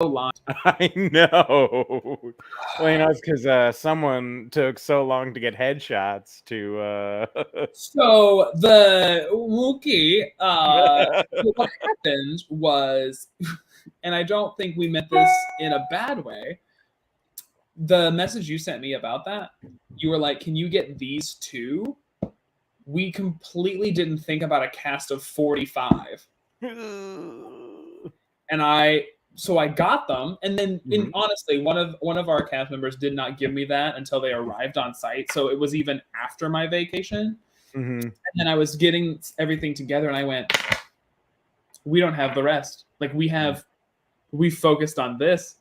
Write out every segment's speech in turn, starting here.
long. I know. Well, it's because someone took so long to get headshots to. So the Wookie, what happened was, and I don't think we meant this in a bad way. The message you sent me about that, you were like, "Can you get these two?" We completely didn't think about a cast of 45, and I got them, and then honestly, one of our cast members did not give me that until they arrived on site, so it was even after my vacation. And then I was getting everything together, and I went, "We don't have the rest. Like we focused on this.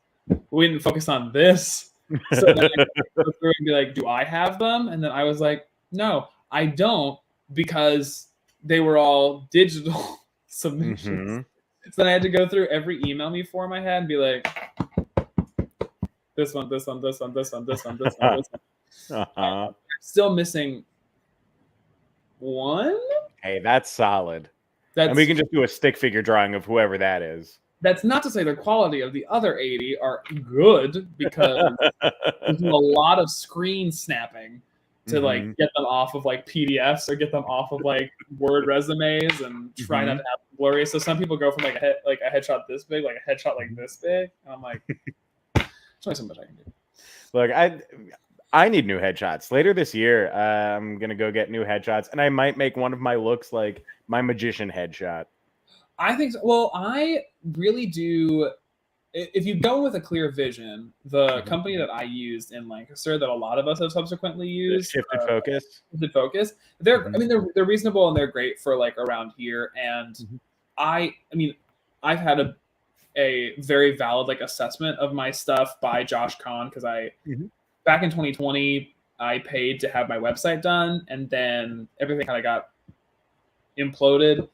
We didn't focus on this." So then I go through and be like, "Do I have them?" And then I was like, "No, I don't," because they were all digital submissions. So then I had to go through every email me form I had and be like, this one, this one, this one, this one, this one, this one, this one. I'm still missing one. Hey, that's solid. And we can just do a stick figure drawing of whoever that is. That's not to say the quality of the other 80 are good, because there's a lot of screen snapping to like get them off of like PDFs or get them off of like Word resumes and try not to have them blurry. So some people go from like a headshot this big, like a headshot like this big, and I'm like, there's only so much I can do. Look, I need new headshots later this year. I'm gonna go get new headshots, and I might make one of my looks like my magician headshot. I think so. Well, I really do. If you go with a clear vision, the company that I used in Lancaster, that a lot of us have subsequently used, Shifted Focus. They're, I mean, they're reasonable and they're great for like around here. And I mean, I've had a very valid like assessment of my stuff by Josh Kahn, because back in 2020 I paid to have my website done, and then everything kind of got imploded.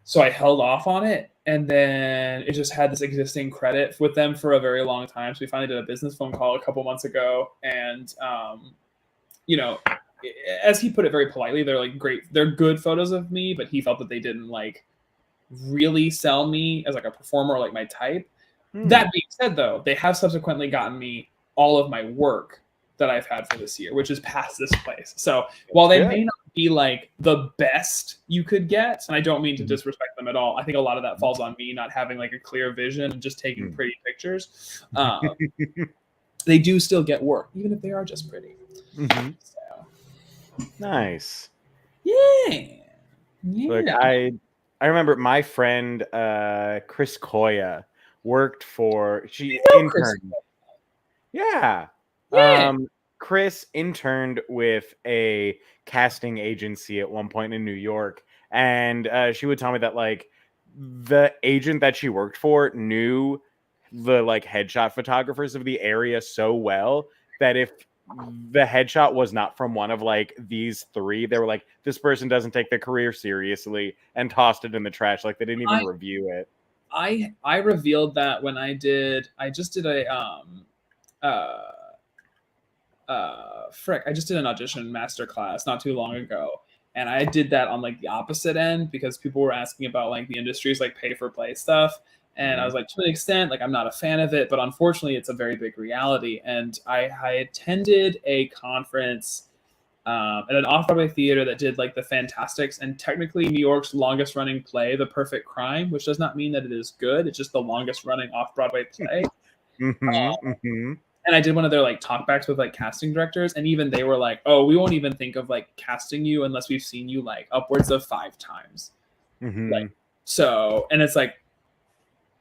So I held off on it, and then it just had this existing credit with them for a very long time. So we finally did a business phone call a couple months ago, and you know, as he put it very politely, they're like great, they're good photos of me, but he felt that they didn't like really sell me as like a performer or like my type. That being said, though, they have subsequently gotten me all of my work that I've had for this year, which is past this place. So while they may not be like the best you could get, and I don't mean to disrespect them at all, I think a lot of that falls on me not having like a clear vision and just taking pretty pictures. They do still get work, even if they are just pretty. So. Nice. Yeah. Look, I remember my friend Chris Koya worked for interned. Yeah. Chris interned with a casting agency at one point in New York, and she would tell me that like the agent that she worked for knew the like headshot photographers of the area so well that if the headshot was not from one of like these three, they were like, this person doesn't take their career seriously, and tossed it in the trash. Like they didn't even review it. I revealed that when I just did a I just did an audition masterclass not too long ago, and I did that on like the opposite end, because people were asking about like the industry's like pay for play stuff, and I was like, to an extent, like I'm not a fan of it, but unfortunately it's a very big reality. And I attended a conference at an off-Broadway theater that did like the Fantastics, and technically New York's longest running play, The Perfect Crime, which does not mean that it is good, it's just the longest running off-Broadway play. And I did one of their like talkbacks with like casting directors, and even they were like, "Oh, we won't even think of like casting you unless we've seen you like upwards of 5 times." Like, so, and it's like,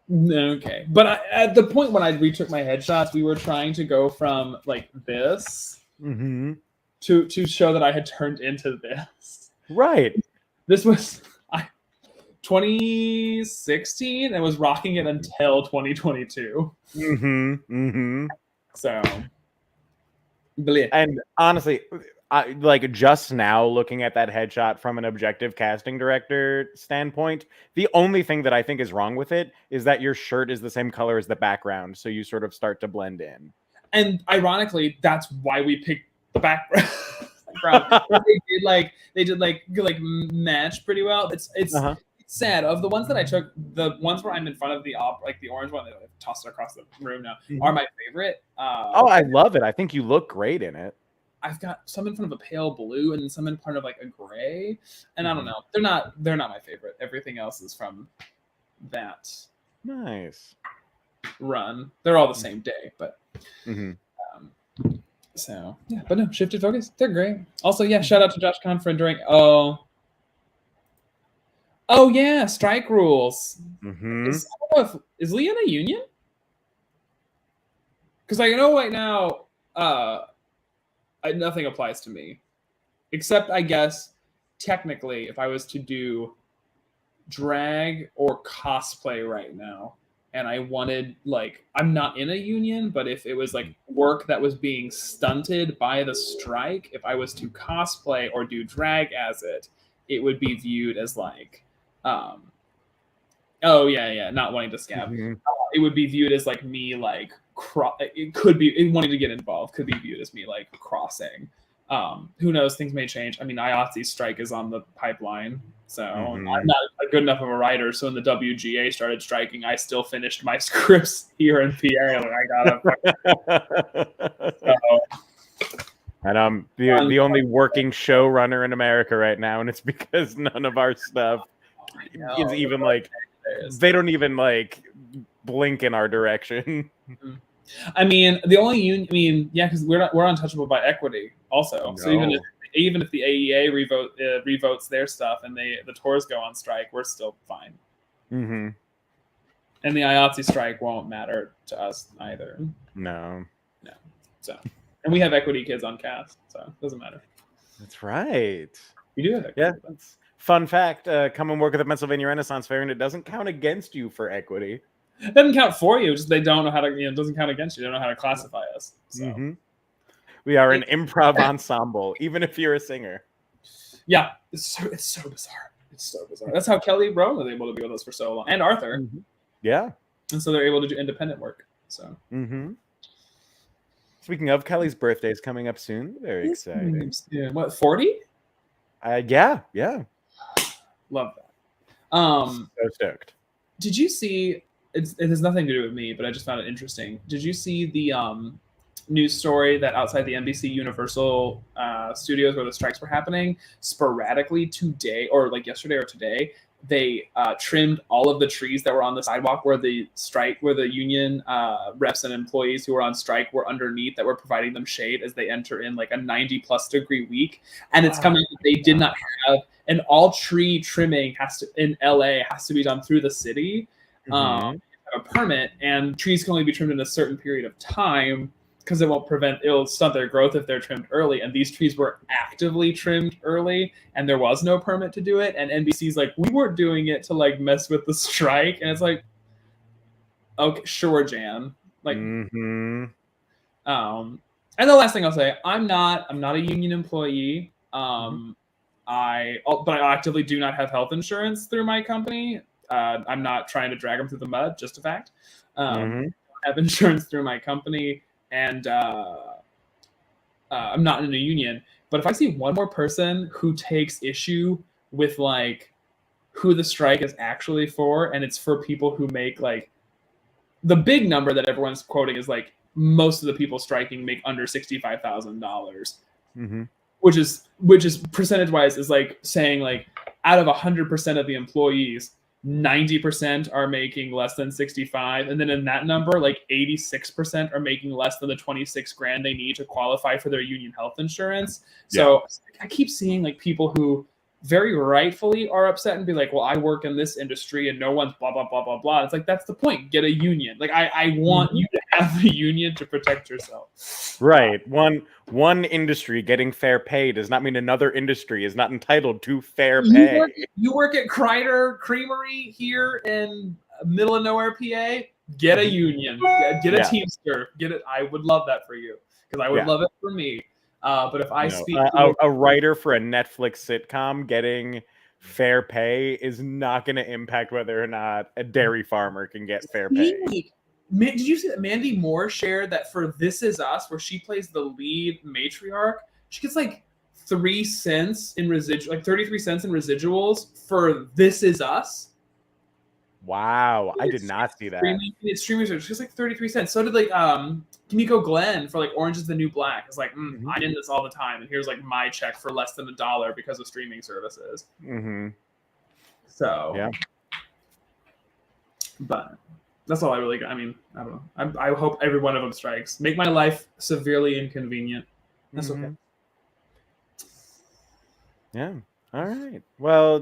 okay. But at the point when I retook my headshots, we were trying to go from like this to show that I had turned into this. Right. This was 2016 and was rocking it until 2022. So, and honestly, I like just now looking at that headshot from an objective casting director standpoint, the only thing that I think is wrong with it is that your shirt is the same color as the background, so you sort of start to blend in. And ironically, that's why we picked the background. They did like match pretty well. It's sad. Of the ones that I took, the ones where I'm in front of the like the orange one that I've tossed it across the room now, are my favorite. Oh, I love it. I think you look great in it. I've got some in front of a pale blue and some in front of like a gray, and I don't know. They're not my favorite. Everything else is from that run. They're all the same day, but so yeah. But no, Shifted Focus, they're great. Also, yeah, shout out to Josh Kahn for enduring. Oh yeah, strike rules. I don't know is Lee in a union? Because I know right now, nothing applies to me, except I guess technically, if I was to do drag or cosplay right now, and I wanted, like, I'm not in a union, but if it was like work that was being stunted by the strike, if I was to cosplay or do drag as it would be viewed as like, not wanting to scab. It would be viewed as like me, like, it could be wanting to get involved, could be viewed as me like crossing. Who knows? Things may change. I mean, IATSE's strike is on the pipeline, so I'm not good enough of a writer. So when the WGA started striking, I still finished my scripts here in PA. Like, I gotta. And I'm the only working showrunner in America right now, and it's because none of our stuff is even like, they don't even like blink in our direction. I mean, the only union. I mean, yeah, because we're untouchable by equity, also. No. So even if the AEA revotes their stuff and the tours go on strike, we're still fine. And the IATSE strike won't matter to us either. No. So, and we have equity kids on cast, so it doesn't matter. That's right. We do have equity. Yeah. That's fun fact. Come and work at the Pennsylvania Renaissance Fair, and it doesn't count against you for equity. It doesn't count for you. Just they don't know how to. It doesn't count against you. They don't know how to classify us. So. We are an improv ensemble, even if you're a singer. Yeah, it's so bizarre. It's so bizarre. That's how Kelly Rowan was able to be with us for so long, and Arthur. Yeah, and so they're able to do independent work. So. Speaking of, Kelly's birthday is coming up soon. Very exciting. Yeah. What, 40? Yeah. Love that. So stoked. Did you see? It has nothing to do with me, but I just found it interesting. Did you see the news story that outside the NBC Universal studios where the strikes were happening, sporadically today, or like yesterday or today, they trimmed all of the trees that were on the sidewalk where the union reps and employees who were on strike were underneath, that were providing them shade as they enter in like a 90+ degree week. And it's coming that they did not have, and all tree trimming in LA has to be done through the city. A permit, and trees can only be trimmed in a certain period of time because it'll stunt their growth if they're trimmed early. And these trees were actively trimmed early, and there was no permit to do it. And NBC's like, we weren't doing it to like mess with the strike. And it's like, okay, sure, Jan. Like, and the last thing I'll say, I'm not a union employee. But I actively do not have health insurance through my company. I'm not trying to drag them through the mud, just a fact. I have insurance through my company, and I'm not in a union. But if I see one more person who takes issue with like who the strike is actually for, and it's for people who make like, the big number that everyone's quoting is like most of the people striking make under $65,000, which is percentage wise is like saying like out of 100% of the employees, 90% are making less than 65, and then in that number, like 86% are making less than the 26 grand they need to qualify for their union health insurance. So I keep seeing like people who very rightfully are upset and be like, well, I work in this industry and no one's blah, blah, blah, blah, blah. It's like, that's the point. Get a union. Like, I want you to have a union to protect yourself. Right. One industry getting fair pay does not mean another industry is not entitled to fair pay. You work at Kreider Creamery here in middle of nowhere, PA. Get a union. Get a Teamster. Get it. I would love that for you, because I would love it for me. But if I speak a writer for a Netflix sitcom getting fair pay is not going to impact whether or not a dairy farmer can get fair pay. Did you see that Mandy Moore shared that for This Is Us, where she plays the lead matriarch, she gets like 3 cents in residual, like 33 cents in residuals for This Is Us? Wow, I did not see that. It's streaming service. It's like 33 cents. So did like Kimiko Glenn for like Orange is the New Black. It's like I'm in this all the time, and here's like my check for less than $1 because of streaming services. So yeah, but that's all I really got. I mean, I don't know. I hope every one of them strikes. Make my life severely inconvenient. That's okay. Yeah. All right. Well,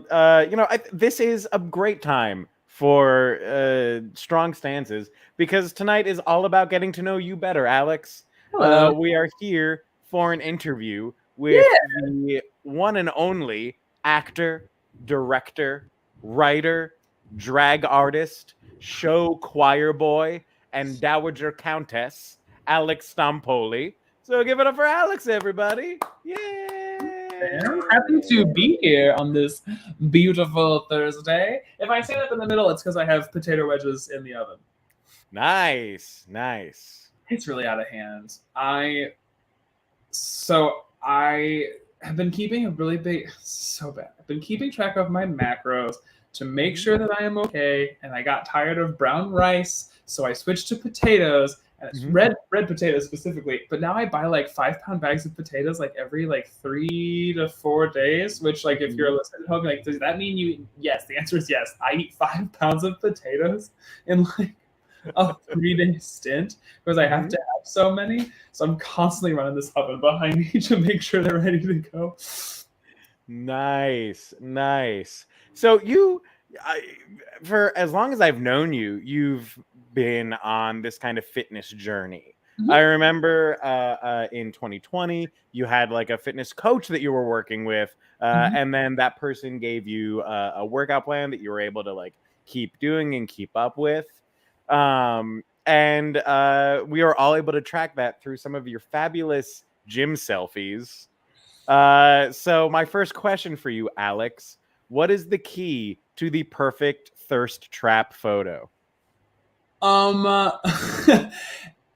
this is a great time for strong stances because tonight is all about getting to know you better, Alex. We are here for an interview with the one and only actor, director, writer, drag artist, show choir boy, and dowager countess, Alex Stompoly. So give it up for Alex, everybody. Yay! I'm happy to be here on this beautiful Thursday. If I stand up in the middle, it's because I have potato wedges in the oven. Nice. It's really out of hand. I have been keeping a really big, so bad. I've been keeping track of my macros to make sure that I am okay, and I got tired of brown rice, so I switched to potatoes. And it's red potatoes specifically, but now I buy like 5-pound bags of potatoes like every like 3 to 4 days. Which, like, if you're listening at home, like, does that mean you? Yes, the answer is yes. I eat 5 pounds of potatoes in like a 3-day stint because I have to have so many. So I'm constantly running this oven behind me to make sure they're ready to go. Nice. So for as long as I've known you, you've been on this kind of fitness journey. I remember in 2020, you had like a fitness coach that you were working with, and then that person gave you a workout plan that you were able to like keep doing and keep up with. And we were all able to track that through some of your fabulous gym selfies. So my first question for you, Alex, what is the key to the perfect thirst trap photo?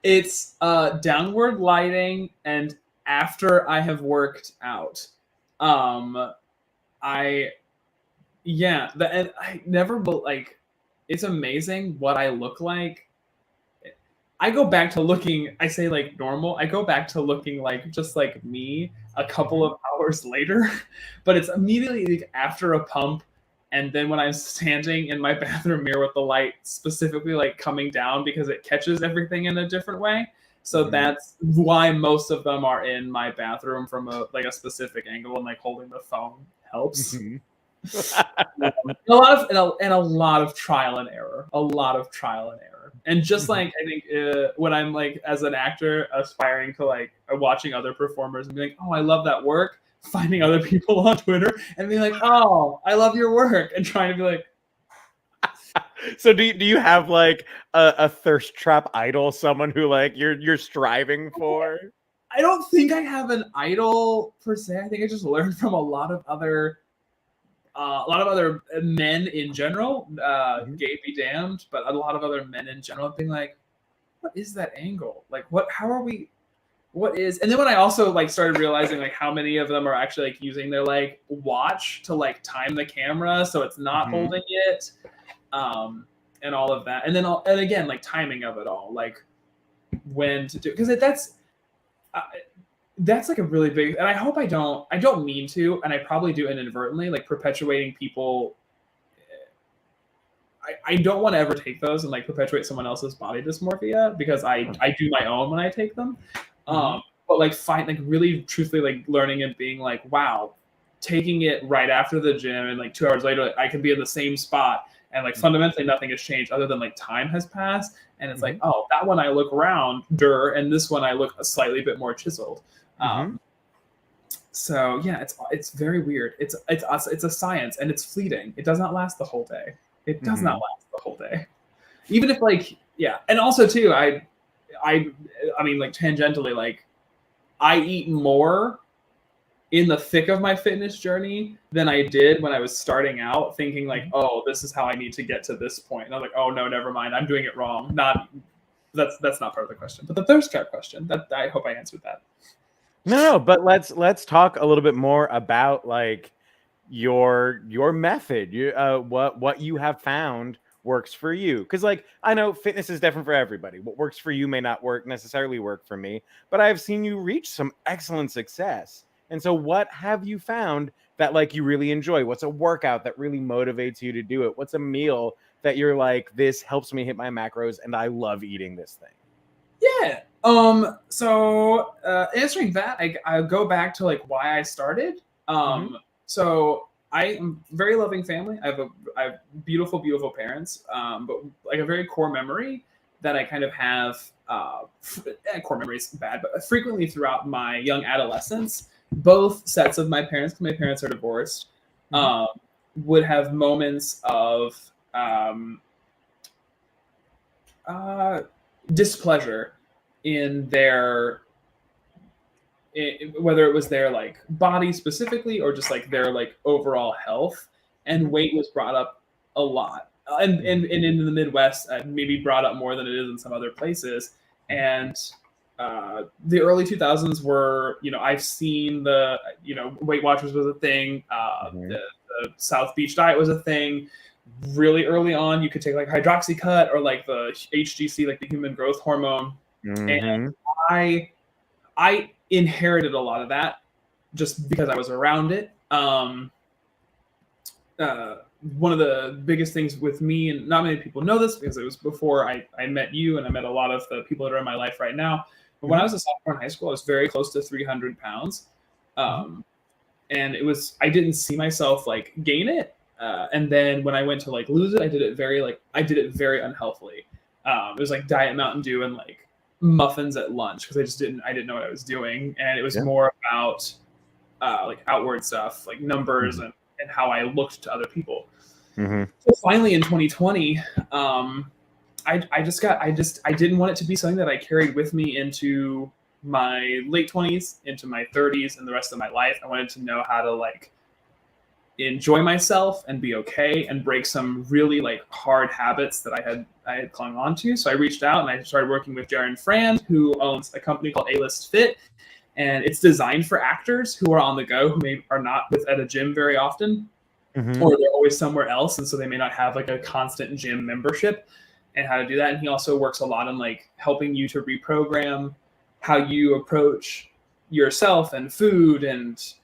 It's downward lighting and after I have worked out. I never like, it's amazing what I look like. I go back to looking, I say like normal, I go back to looking like just like me a couple of hours later, but it's immediately like after a pump. And then when I'm standing in my bathroom mirror with the light specifically like coming down because it catches everything in a different way. So that's why most of them are in my bathroom from a specific angle, and like holding the phone helps. A lot of trial and error. And just like I think when I'm like as an actor aspiring to like watching other performers and being like, oh, I love that work, finding other people on Twitter and being like, oh, I love your work, and trying to be like. So do you have like a thirst trap idol, someone who like you're striving for? I don't think I have an idol per se. I think I just learned from a lot of other men in general. Gay be damned, but a lot of other men in general being like, what is that angle? Like, how are we? What is? And then when I also like started realizing like how many of them are actually like using their like watch to like time the camera so it's not holding it, and all of that, and then and again like timing of it all, like when to do, because that's like a really big, and I hope I don't mean to, and I probably do inadvertently, like perpetuating people. I don't want to ever take those and like perpetuate someone else's body dysmorphia, because I do my own when I take them. But like really truthfully like learning and being like, wow, taking it right after the gym and like 2 hours later, like, I can be in the same spot and like fundamentally nothing has changed other than like time has passed. And it's like, oh, that one I look rounder, and this one I look a slightly bit more chiseled. So yeah, it's very weird. It's a science, and it's fleeting. It does not last the whole day. It does not last the whole day. Even if like, yeah. And also too, I mean like tangentially, like I eat more in the thick of my fitness journey than I did when I was starting out, thinking like, oh, this is how I need to get to this point. And I'm like, oh no, never mind. I'm doing it wrong. That's not part of the question. But the thirst trap question, that I hope I answered that. No, but let's talk a little bit more about like your method. What you have found works for you. Because like I know fitness is different for everybody. What works for you may not necessarily work for me, but I've seen you reach some excellent success. And so what have you found that like you really enjoy? What's a workout that really motivates you to do it? What's a meal that you're like, this helps me hit my macros and I love eating this thing? Yeah. So answering that, I go back to like why I started. So I am a very loving family. I have beautiful, beautiful parents. But like a very core memory that I kind of have, core memory is bad, but frequently throughout my young adolescence, both sets of my parents, because my parents are divorced, would have moments of displeasure in their whether it was their like body specifically or just like their like overall health, and weight was brought up a lot, and in the Midwest maybe brought up more than it is in some other places. And the early 2000s were, I've seen the, Weight Watchers was a thing, the South Beach diet was a thing. Really early on, you could take like hydroxycut or like the HGC, like the human growth hormone. And I inherited a lot of that just because I was around it. One of the biggest things with me, and not many people know this because it was before I met you and I met a lot of the people that are in my life right now. But when I was a sophomore in high school, I was very close to 300 pounds. And I didn't see myself like gain it. And then when I went to like lose it, I did it very unhealthily. It was like Diet Mountain Dew and like muffins at lunch because I didn't know what I was doing. And it was more about like outward stuff, like numbers and how I looked to other people. So finally in 2020, I didn't want it to be something that I carried with me into my late 20s, into my 30s, and the rest of my life. I wanted to know how to like enjoy myself and be okay and break some really like hard habits that I had clung on to. So I reached out and I started working with Jaron Frand, who owns a company called A-List Fit, and it's designed for actors who are on the go, who are not at a gym very often, or they're always somewhere else, and so they may not have like a constant gym membership, and how to do that. And he also works a lot on like helping you to reprogram how you approach yourself and food and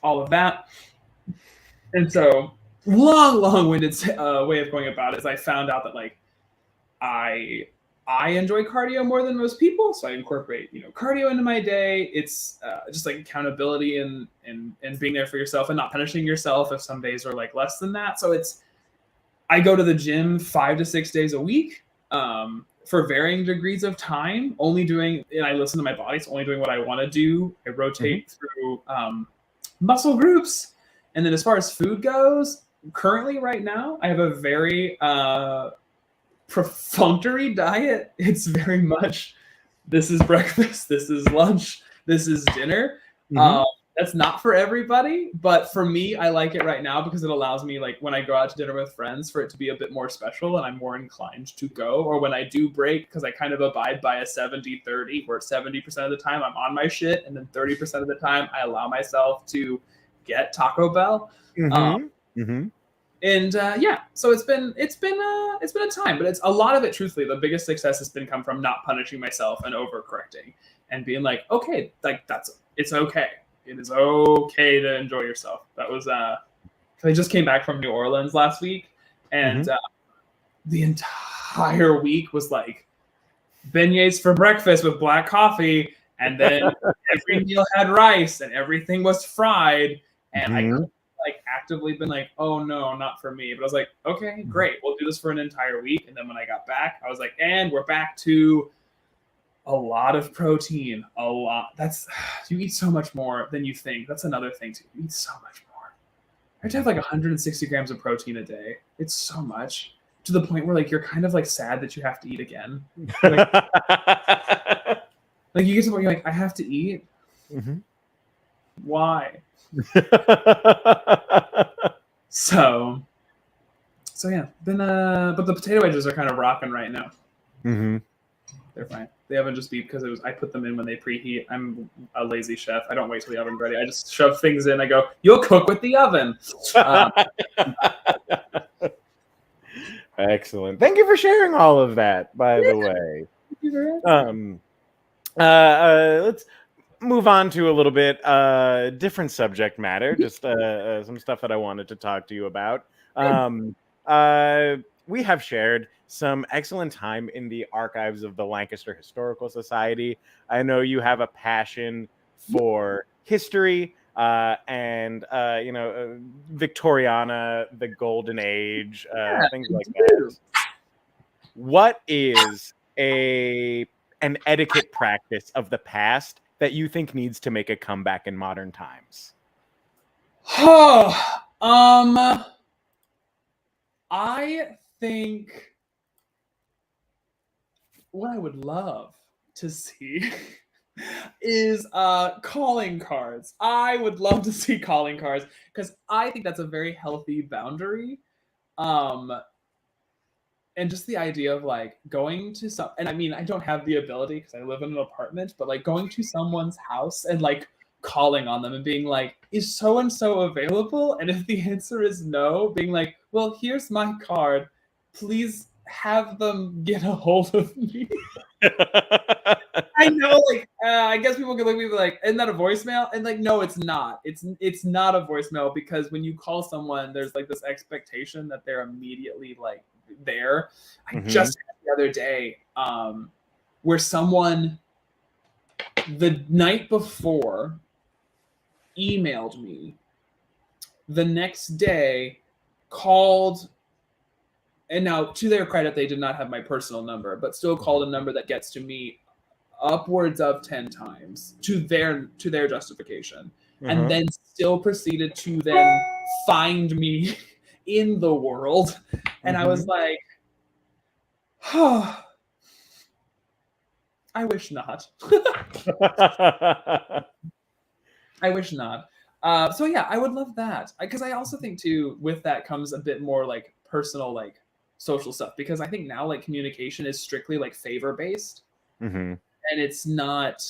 all of that. And so long-winded way of going about it is I found out that like I enjoy cardio more than most people, so I incorporate cardio into my day. It's just like accountability and being there for yourself and not punishing yourself if some days are like less than that. So I go to the gym 5 to 6 days a week for varying degrees of time, and I listen to my body. It's only doing what I want to do. I rotate through muscle groups. And then as far as food goes, currently right now, I have a very perfunctory diet. It's very much, this is breakfast, this is lunch, this is dinner. That's not for everybody, but for me, I like it right now because it allows me, like when I go out to dinner with friends, for it to be a bit more special and I'm more inclined to go. Or when I do break, because I kind of abide by a 70-30, where 70% of the time I'm on my shit, and then 30% of the time I allow myself to get Taco Bell. And so it's been a time, but it's a lot of it. Truthfully, the biggest success has come from not punishing myself and overcorrecting and being like, okay, like it's okay. It is okay to enjoy yourself. That was I just came back from New Orleans last week, and the entire week was like beignets for breakfast with black coffee, and then every meal had rice and everything was fried. And I could like actively been like, oh no, not for me. But I was like, okay, great. We'll do this for an entire week. And then when I got back, I was like, and we're back to a lot of protein, a lot. You eat so much more than you think. That's another thing too. You eat so much more. I have to have like 160 grams of protein a day. It's so much, to the point where like you're kind of like sad that you have to eat again. Like, like you get to the point where you're like, I have to eat. Why? So yeah, then but the potato wedges are kind of rocking right now. They're fine. They haven't just beat because I put them in when they preheat. I'm a lazy chef. I don't wait till the oven's ready. I just shove things in. I go, you'll cook with the oven. Excellent. Thank you for sharing all of that, by the way. Let's move on to a little bit different subject matter, just some stuff that I wanted to talk to you about. We have shared some excellent time in the archives of the Lancaster Historical Society. I know you have a passion for history and Victoriana, the Golden Age, things like that. What is an etiquette practice of the past that you think needs to make a comeback in modern times? I think what I would love to see is calling cards. I would love to see calling cards because I think that's a very healthy boundary. And just the idea of like going to some, and I mean, I don't have the ability because I live in an apartment, but like going to someone's house and like calling on them and being like, is so and so available? And if the answer is no, being like, well, here's my card. Please have them get a hold of me. I know, like, I guess people can look at me like, isn't that a voicemail? And like, no, it's not. It's not a voicemail because when you call someone, there's like this expectation that they're immediately like there. I just had the other day where someone the night before emailed me, the next day called, and now to their credit, they did not have my personal number, but still called a number that gets to me upwards of 10 times to their justification, and then still proceeded to then find me in the world. And I was like, oh, I wish not. I wish not. So yeah, I would love that, because I also think too with that comes a bit more like personal, like social stuff, because I think now like communication is strictly like favor based, and it's not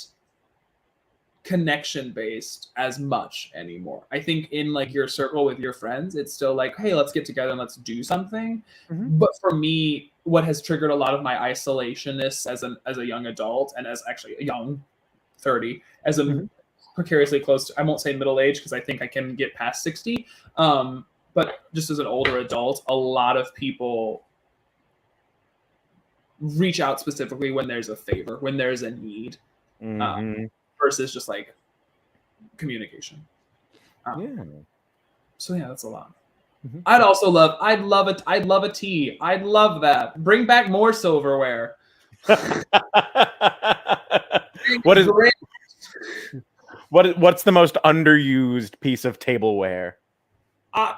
connection based as much anymore. I think in like your circle with your friends, it's still like, hey, let's get together and let's do something. But for me, what has triggered a lot of my isolationness as a young adult, and as actually a young 30, as a precariously close to, I won't say middle age because I think I can get past 60, but just as an older adult, a lot of people reach out specifically when there's a favor, when there's a need, versus just like communication. So yeah, that's a lot. I'd love a tea. I'd love that. Bring back more silverware. What's the most underused piece of tableware? At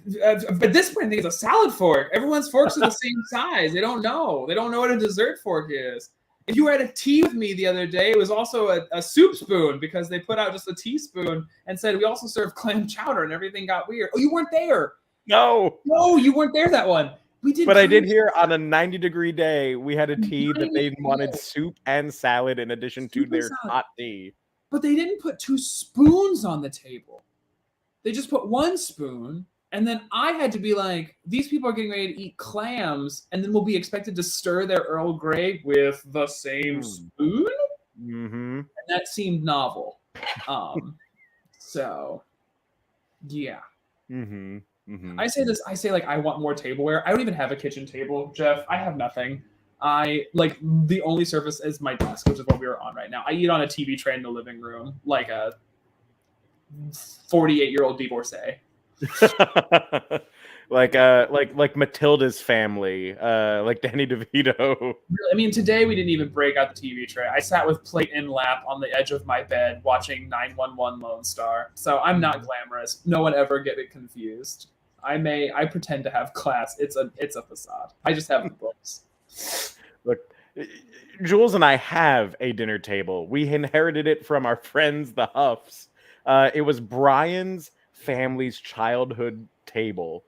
this point, I think it's a salad fork. Everyone's forks are the same size. They don't know what a dessert fork is. If you were at a tea with me the other day, it was also a soup spoon, because they put out just a teaspoon and said we also serve clam chowder, and everything got weird. Oh, you weren't there. No, you weren't there that one. We did. But I did hear on a 90-degree day, we had a tea that they wanted soup and salad in addition to their hot tea. But they didn't put 2 spoons on the table. They just put 1 spoon. And then I had to be like, these people are getting ready to eat clams, and then we'll be expected to stir their Earl Grey with the same spoon? And that seemed novel. So, yeah. I say like, I want more tableware. I don't even have a kitchen table, Jeff. I have nothing. I like, the only surface is my desk, which is what we are on right now. I eat on a TV tray in the living room, like a 48-year-old divorcee. like Matilda's family, like Danny DeVito. I mean, today we didn't even break out the TV tray. I sat with plate in lap on the edge of my bed watching 911 Lone Star. So I'm not glamorous. No one ever get it confused. I pretend to have class. It's a facade. I just have the books. Look, Jules and I have a dinner table. We inherited it from our friends, the Huffs. It was Brian's family's childhood table,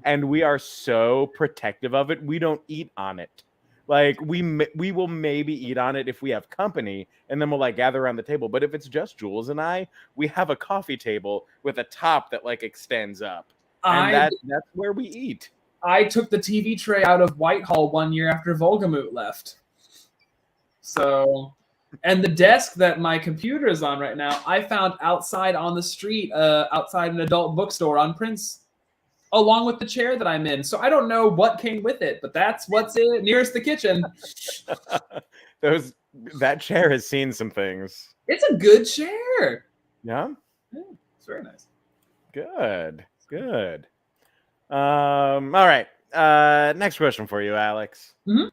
and we are so protective of it. We don't eat on it. Like, we will maybe eat on it if we have company, and then we'll like gather around the table. But if it's just Jules and I, we have a coffee table with a top that like extends up, and that's where we eat. I took the TV tray out of Whitehall one year after Volgamut left. So, and the desk that my computer is on right now, I found outside on the street, outside an adult bookstore on Prince, along with the chair that I'm in. So I don't know what came with it, but that's what's nearest the kitchen. That chair has seen some things. It's a good chair. Yeah, it's very nice. Good. All right. Next question for you, Alex. Mm-hmm.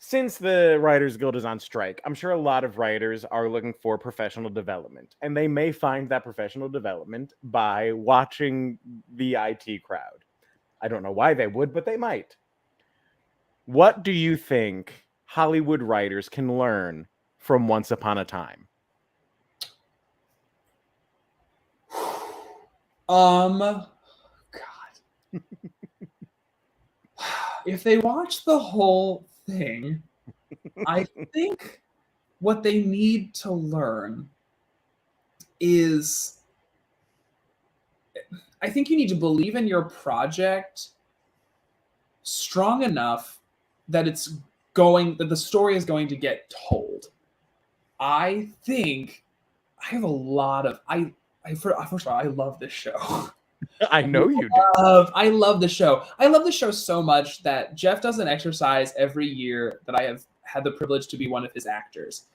Since the Writers Guild is on strike, I'm sure a lot of writers are looking for professional development, and they may find that professional development by watching the IT crowd. I don't know why they would, but they might. What do you think Hollywood writers can learn from Once Upon a Time? God. If they watch the whole thing, I think what they need to learn is, I think you need to believe in your project strong enough that that the story is going to get told. I think I have a lot of first of all, I love this show. I know you do. I love the show. I love the show so much that Jeff does an exercise every year that I have had the privilege to be one of his actors.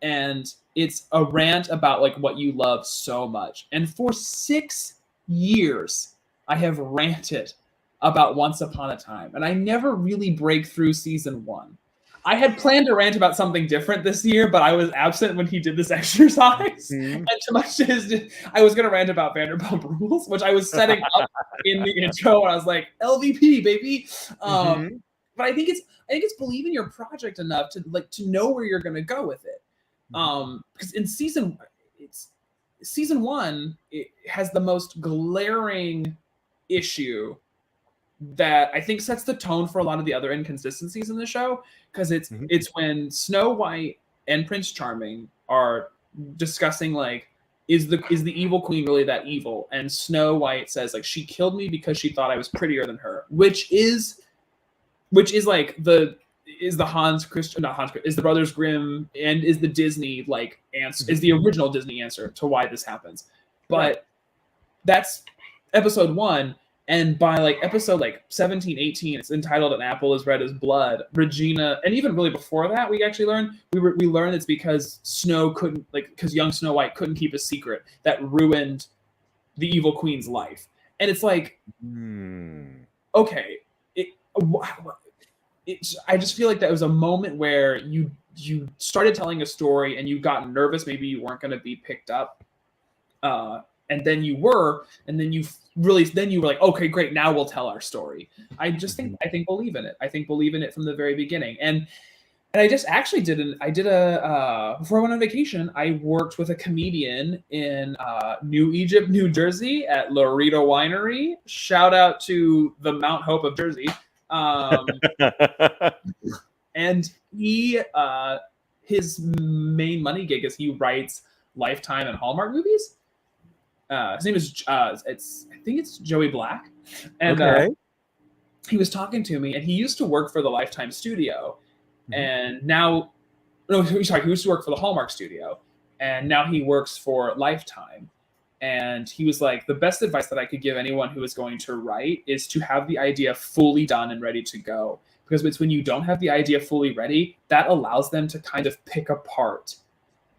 And it's a rant about like what you love so much. And for 6 years, I have ranted about Once Upon a Time. And I never really break through season 1. I had planned to rant about something different this year, but I was absent when he did this exercise. Mm-hmm. And to much to his, I was going to rant about Vanderpump Rules, which I was setting up in the intro, and I was like, LVP, baby. But I think it's believe in your project enough to know where you're going to go with it. Because in season 1, it has the most glaring issue that I think sets the tone for a lot of the other inconsistencies in the show, because it's when Snow White and Prince Charming are discussing like, is the evil queen really that evil? And Snow White says like, she killed me because she thought I was prettier than her, which is like the Brothers Grimm and is the Disney like answer, is the original Disney answer to why this happens. But that's episode 1. And by like episode like 17, 18, it's entitled An Apple as Red as Blood. Regina, and even really before that, we actually learned it's because because young Snow White couldn't keep a secret that ruined the evil queen's life. And it's like, okay, I just feel like that was a moment where you started telling a story and you got nervous, maybe you weren't going to be picked up, and then you were, and then you were like, okay, great, now we'll tell our story. I think believe in it. I think believe in it from the very beginning. And I just actually before I went on vacation, I worked with a comedian in New Egypt, New Jersey at Laredo Winery. Shout out to the Mount Hope of Jersey. And he, his main money gig is he writes Lifetime and Hallmark movies. His name is I think it's Joey Black, and he was talking to me, and he used to work for the Lifetime studio, and now, he used to work for the Hallmark studio, and now he works for Lifetime. And he was like, the best advice that I could give anyone who is going to write is to have the idea fully done and ready to go, because it's when you don't have the idea fully ready that allows them to kind of pick apart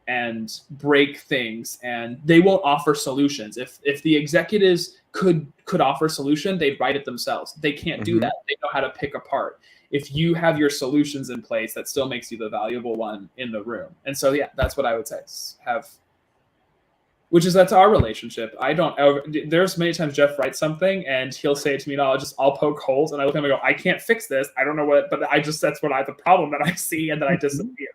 and break things, and they won't offer solutions. If the executives could offer solution, they'd write it themselves. They can't do that. They know how to pick apart. If you have your solutions in place, that still makes you the valuable one in the room. And so, yeah, that's what I would say. That's our relationship. There's many times Jeff writes something and he'll say to me, no, I'll poke holes. And I look at him and go, I can't fix this. I don't know what, but that's the problem that I see, and then I disappear.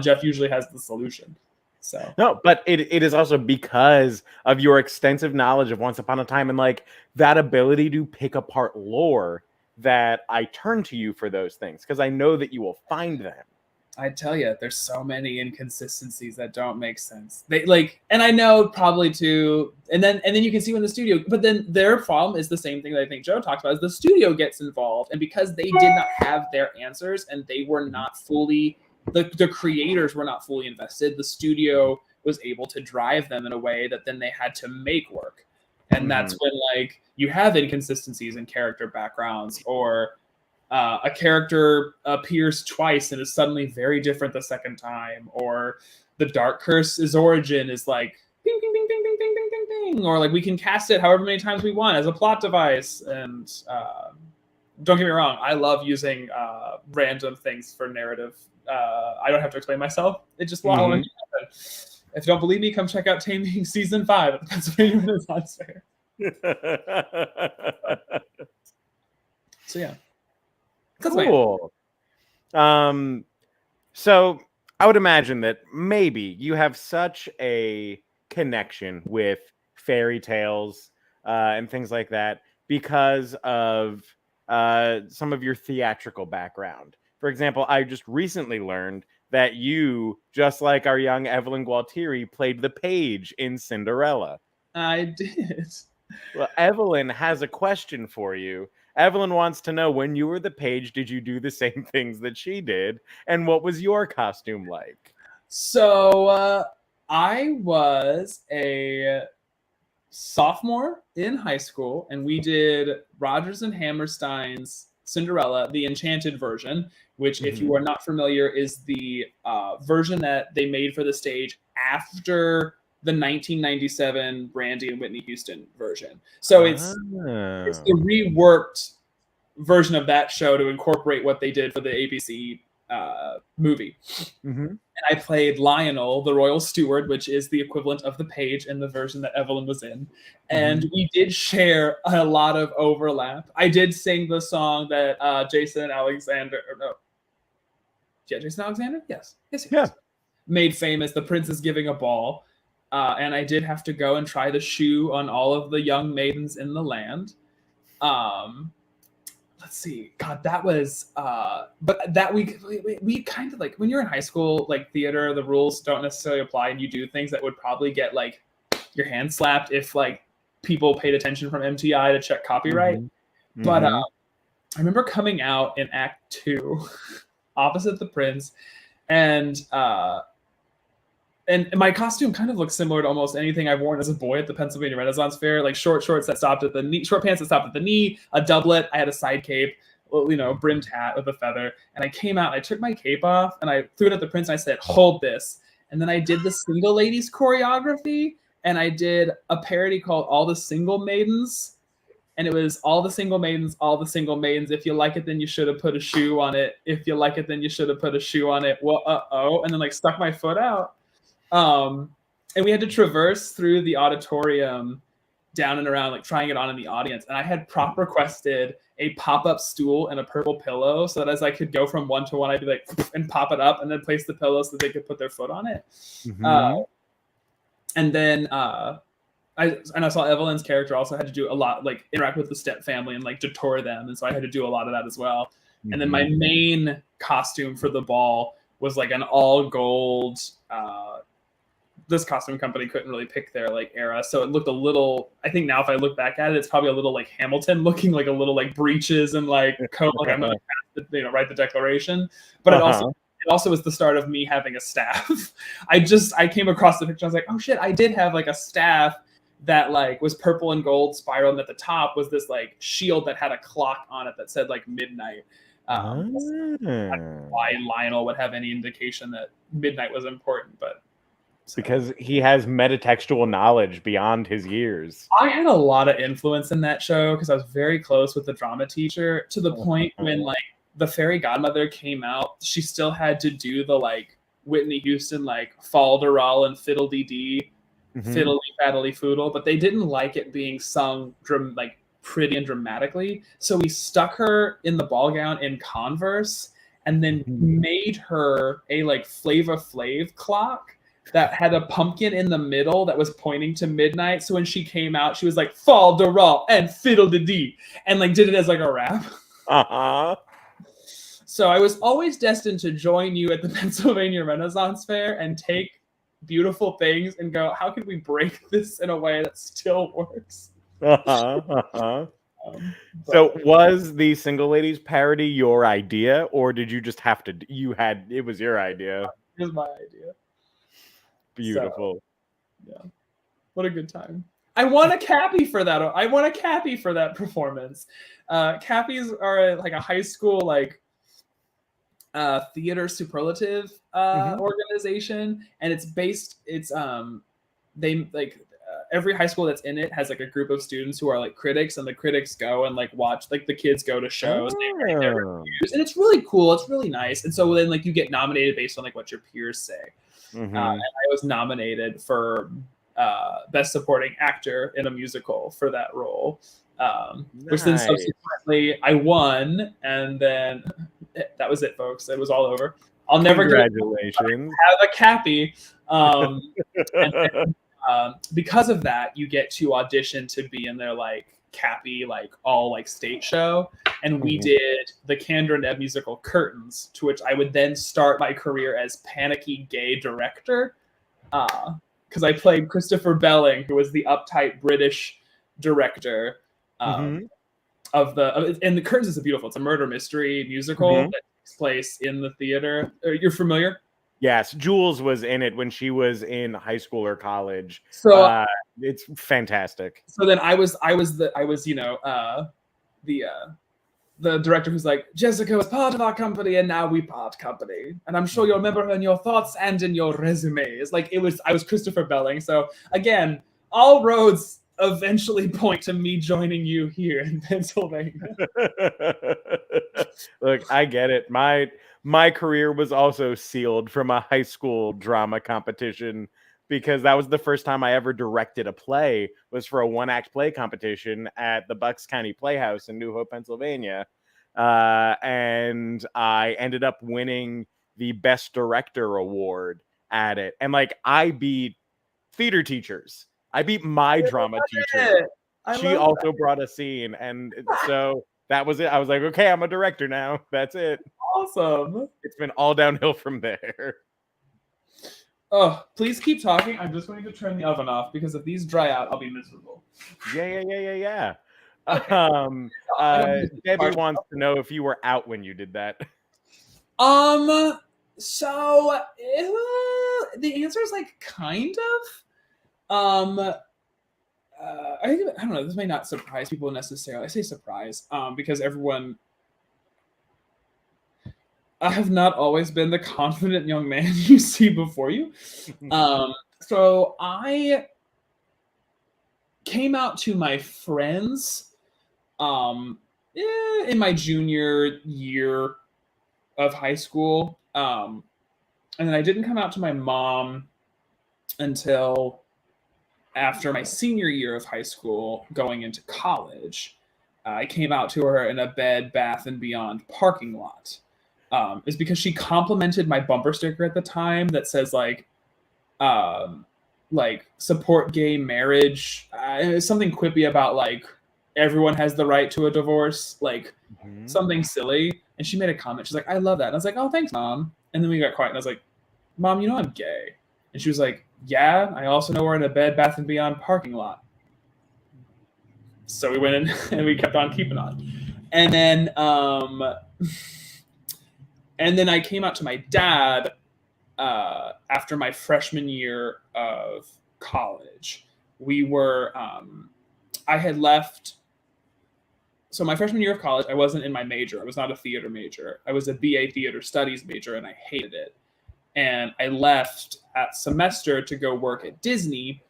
Jeff usually has the solution. So no, but it is also because of your extensive knowledge of Once Upon a Time and like that ability to pick apart lore that I turn to you for those things, because I know that you will find them. I tell you, there's so many inconsistencies that don't make sense. They like, and I know probably too, and then you can see when the studio, but then their problem is the same thing that I think Joe talked about, is the studio gets involved, and because they did not have their answers and they were not fully, the creators were not fully invested, the studio was able to drive them in a way that then they had to make work. And that's when like you have inconsistencies in character backgrounds, or a character appears twice and is suddenly very different the second time, or the Dark Curse's origin is like bing, bing, bing, bing, bing, bing, bing, bing, bing, or like we can cast it however many times we want as a plot device. And don't get me wrong, I love using random things for narrative. I don't have to explain myself. It just if you don't believe me, come check out Taming Season 5 at the Pennsylvania Renaissance Fair. So yeah. Cool. So I would imagine that maybe you have such a connection with fairy tales and things like that because of some of your theatrical background. For example, I just recently learned that you, just like our young Evelyn Gualtieri, played the page in Cinderella. I did. Well, Evelyn has a question for you. Evelyn wants to know, when you were the page, did you do the same things that she did? And what was your costume like? So I was a sophomore in high school, and we did Rodgers and Hammerstein's Cinderella, the enchanted version, which, if you are not familiar, is the version that they made for the stage after the 1997 Brandy and Whitney Houston version. So it's the reworked version of that show to incorporate what they did for the ABC movie. And I played Lionel, the royal steward, which is the equivalent of the page in the version that Evelyn was in. And we did share a lot of overlap. I did sing the song that Jason Alexander, Jason Alexander? Yes. Made famous, The Prince is Giving a Ball. And I did have to go and try the shoe on all of the young maidens in the land. Let's see. God, that was but that we kind of like, when you're in high school, like theater, the rules don't necessarily apply, and you do things that would probably get like your hand slapped if like people paid attention from MTI to check copyright. But I remember coming out in Act 2 opposite the Prince, and my costume kind of looks similar to almost anything I've worn as a boy at the Pennsylvania Renaissance Fair, like short shorts that stopped at the knee, short pants that stopped at the knee, a doublet. I had a side cape, brimmed hat with a feather. And I came out and I took my cape off and I threw it at the Prince and I said, "Hold this." And then I did the Single Ladies choreography, and I did a parody called All the Single Maidens. And it was all the single maidens, all the single maidens. If you like it, then you should have put a shoe on it. If you like it, then you should have put a shoe on it. Well, and then like stuck my foot out. And we had to traverse through the auditorium down and around, like trying it on in the audience. And I had prop requested a pop-up stool and a purple pillow so that as I could go from one to one, I'd be like, and pop it up and then place the pillow so that they could put their foot on it. And then I saw Evelyn's character also had to do a lot, like interact with the step family and like detour them. And so I had to do a lot of that as well. And then my main costume for the ball was like an all gold, this costume company couldn't really pick their like era. So it looked a little, I think now if I look back at it, it's probably a little like Hamilton looking, like a little like breeches and like coat, like I'm going to write the declaration. But it also was the start of me having a staff. I came across the picture. I was like, oh shit, I did have like a staff that like was purple and gold spiral, and at the top was this like shield that had a clock on it that said like midnight. Why Lionel would have any indication that midnight was important, but because he has metatextual knowledge beyond his years. I had a lot of influence in that show because I was very close with the drama teacher, to the point when like the fairy godmother came out, she still had to do the like Whitney Houston like Falderal and fiddle-dee-dee, fiddly faddly foodle, but they didn't like it being sung like pretty and dramatically, so we stuck her in the ball gown in Converse and then made her a like Flava Flav clock that had a pumpkin in the middle that was pointing to midnight. So when she came out, she was like Falderal and fiddle-dee-dee, and like did it as like a rap. So I was always destined to join you at the Pennsylvania Renaissance Fair and take beautiful things and go, how can we break this in a way that still works? So was the Single Ladies parody your idea, or did you just have to? It was your idea. It was my idea. Beautiful. So, yeah, what a good time. I won a Cappy for that. I won a Cappy for that performance. Cappies are like a high school theater superlative organization, and it's every high school that's in it has like a group of students who are like critics, and the critics go and like watch, like the kids go to shows and they write their reviews, and it's really cool. It's really nice. And so then like you get nominated based on like what your peers say. And I was nominated for Best Supporting Actor in a Musical for that role, which then subsequently I won, and then that was it, folks. It was all over. I'll never have a Cappy. Because of that, you get to audition to be in their like Cappy, like all like state show, and we did the Candor Neb musical Curtains, to which I would then start my career as panicky gay director, because I played Christopher Belling, who was the uptight British director and the Curtains is beautiful. It's a murder mystery musical that takes place in the theater. You're familiar? Yes, Jules was in it when she was in high school or college. So it's fantastic. So then I was the director who's like, Jessica was part of our company and now we part company. And I'm sure you'll remember her in your thoughts and in your resumes. Like I was Christopher Belling. So again, all roads eventually point to me joining you here in Pennsylvania. Look, I get it. My career was also sealed from a high school drama competition, because that was the first time I ever directed a play, was for a one-act play competition at the Bucks County Playhouse in New Hope, Pennsylvania. And I ended up winning the Best Director award at it. And like, I beat theater teachers. I beat my drama teacher. She also brought a scene. And so that was it. I was like, okay, I'm a director now. That's it. Awesome. It's been all downhill from there. Oh, please keep talking. I'm just going to turn the oven off, because if these dry out, I'll be miserable. Yeah. Okay. Debbie wants to know if you were out when you did that. So the answer is like kind of. I don't know. This may not surprise people necessarily. I say surprise, because I have not always been the confident young man you see before you. So I came out to my friends in my junior year of high school. And then I didn't come out to my mom until after my senior year of high school, going into college. I came out to her in a Bed Bath & Beyond parking lot. Is because she complimented my bumper sticker at the time that says like support gay marriage. It was something quippy about like everyone has the right to a divorce, like something silly. And she made a comment. She's like, I love that. And I was like, oh, thanks, Mom. And then we got quiet, and I was like, Mom, you know I'm gay. And she was like, yeah, I also know we're in a Bed Bath & Beyond parking lot. So we went in and we kept on keeping on. And then I came out to my dad after my freshman year of college. We were, I had left. So my freshman year of college, I wasn't in my major. I was not a theater major. I was a BA theater studies major, and I hated it. And I left at semester to go work at Disney.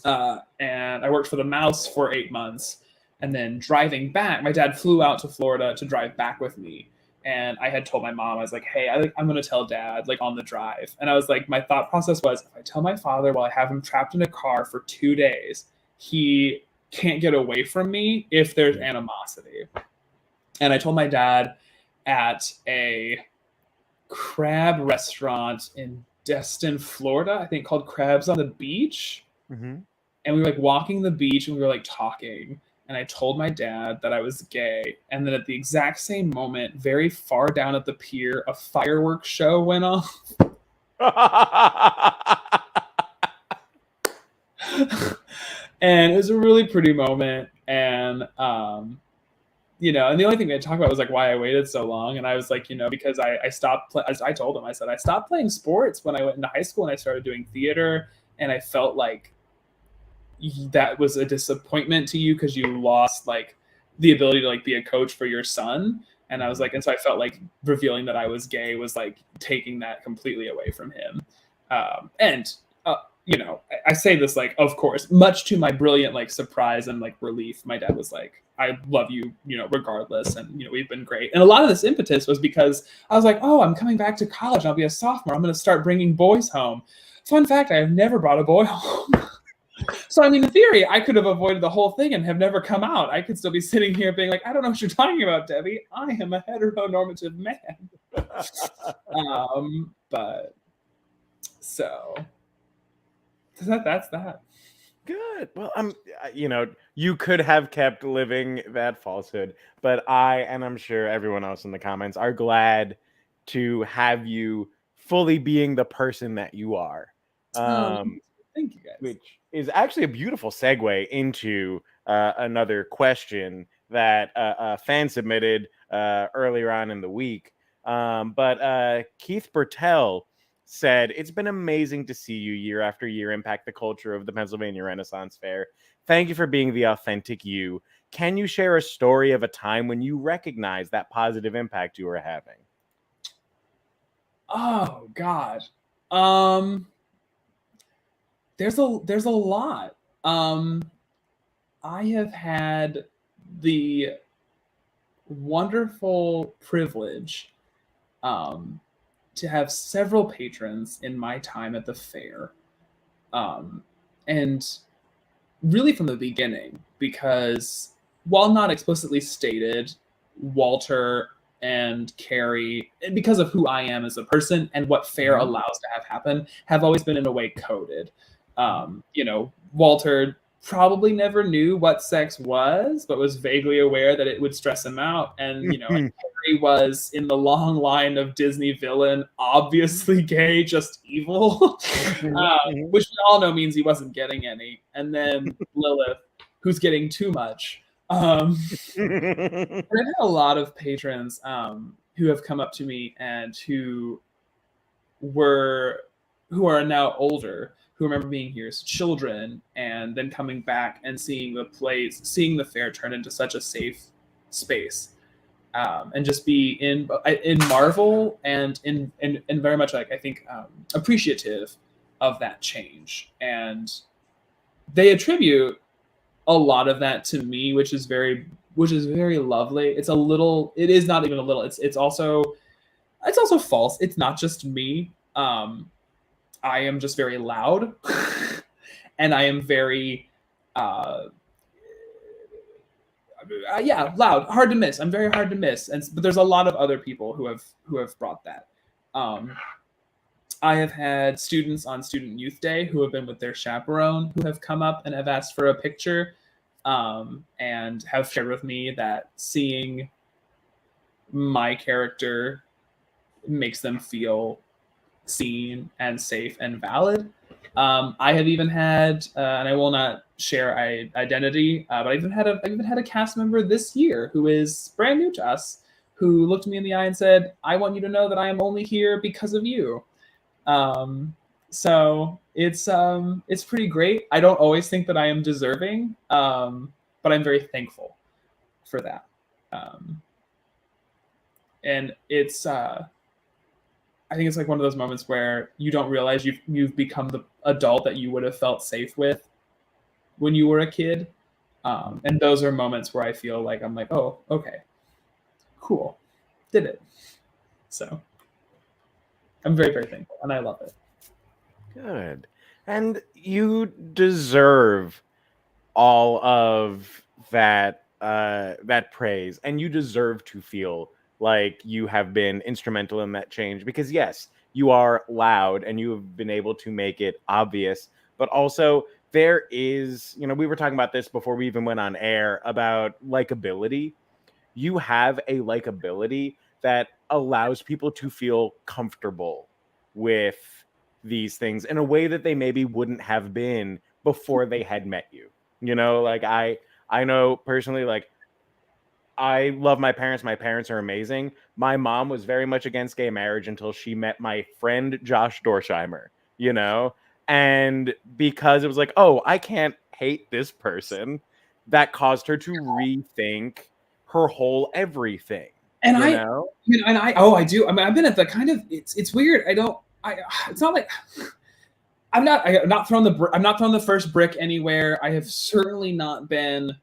And I worked for the Mouse for 8 months. And then driving back, my dad flew out to Florida to drive back with me. And I had told my mom, I was like, hey, I'm going to tell Dad, like, on the drive. And I was like, my thought process was, if I tell my father while I have him trapped in a car for 2 days, he can't get away from me if there's animosity. And I told my dad at a crab restaurant in Destin, Florida, I think called Crabs on the Beach. And we were like walking the beach, and we were like talking. and I told my dad that I was gay. And then at the exact same moment, very far down at the pier, a fireworks show went off. And it was a really pretty moment. And, you know, and the only thing they talked about was like why I waited so long. And I was like, you know, because I stopped, as I told him, I said, I stopped playing sports when I went into high school and I started doing theater. And I felt like that was a disappointment to you because you lost like the ability to like be a coach for your son. And I was like, and so I felt like revealing that I was gay was like taking that completely away from him. And you know, I say this like, of course, much to my brilliant like surprise and like relief, my dad was like, I love you, you know, regardless. And, you know, we've been great. And a lot of this impetus was because I was like, oh, I'm coming back to college. I'll be a sophomore. I'm going to start bringing boys home. Fun fact, I have never brought a boy home. So, I mean, in theory, I could have avoided the whole thing and have never come out. I could still be sitting here being like, I don't know what you're talking about, Debbie. I am a heteronormative man. But so that's that. Good. Well, you know, you could have kept living that falsehood, but I, and I'm sure everyone else in the comments, are glad to have you fully being the person that you are. Thank you, guys. Which is actually a beautiful segue into another question that a fan submitted earlier on in the week. But Keith Bertel said, it's been amazing to see you year after year impact the culture of the Pennsylvania Renaissance Fair. Thank you for being the authentic you. Can you share a story of a time when you recognize that positive impact you were having? Oh God. There's a lot. I have had the wonderful privilege to have several patrons in my time at the fair. And really from the beginning, because while not explicitly stated, Walter and Carrie, because of who I am as a person and what fair allows to have happen, have always been in a way coded. You know, Walter probably never knew what sex was, but was vaguely aware that it would stress him out. And, you know, and Harry was in the long line of Disney villain, obviously gay, just evil, which we all know means he wasn't getting any. And then Lilith, who's getting too much. And I've had a lot of patrons who have come up to me and who are now older, who remember being here as children and then coming back and seeing the fair turn into such a safe space, and just be in marvel and in very much like, I think, appreciative of that change. And they attribute a lot of that to me, which is very lovely. It is not even a little, it's also false. It's not just me. I am just very loud and I am very loud, hard to miss. I'm very hard to miss. But there's a lot of other people who have brought that. I have had students on Student Youth Day who have been with their chaperone who have come up and have asked for a picture, and have shared with me that seeing my character makes them feel seen and safe and valid. I have even had, and I will not share identity, but I even had a cast member this year who is brand new to us, who looked me in the eye and said, "I want you to know that I am only here because of you." So it's pretty great. I don't always think that I am deserving, but I'm very thankful for that. And it's I think it's like one of those moments where you don't realize you've become the adult that you would have felt safe with when you were a kid. And those are moments where I feel like I'm like, oh, okay, cool, did it. So I'm very, very thankful and I love it. Good. And you deserve all of that praise, and you deserve to feel like you have been instrumental in that change, because yes, you are loud and you have been able to make it obvious, but also there is, we were talking about this before we even went on air about likability. You have a likability that allows people to feel comfortable with these things in a way that they maybe wouldn't have been before they had met you. Like I know personally, like, I love my parents. My parents are amazing. My mom was very much against gay marriage until she met my friend Josh Dorsheimer, and because it was like, oh, I can't hate this person, that caused her to rethink her whole everything. And I do. I mean, I've been at the kind of, it's weird. It's not like I'm not throwing the first brick anywhere. I have certainly not been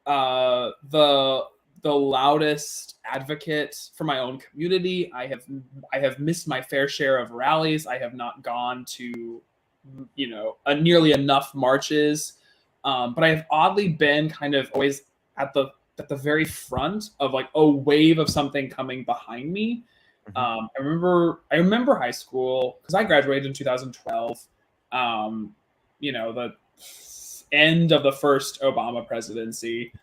the loudest advocate for my own community. I have missed my fair share of rallies. I have not gone to nearly enough marches, but I have oddly been kind of always at the very front of like a wave of something coming behind me. I remember high school because I graduated in 2012. The end of the first Obama presidency.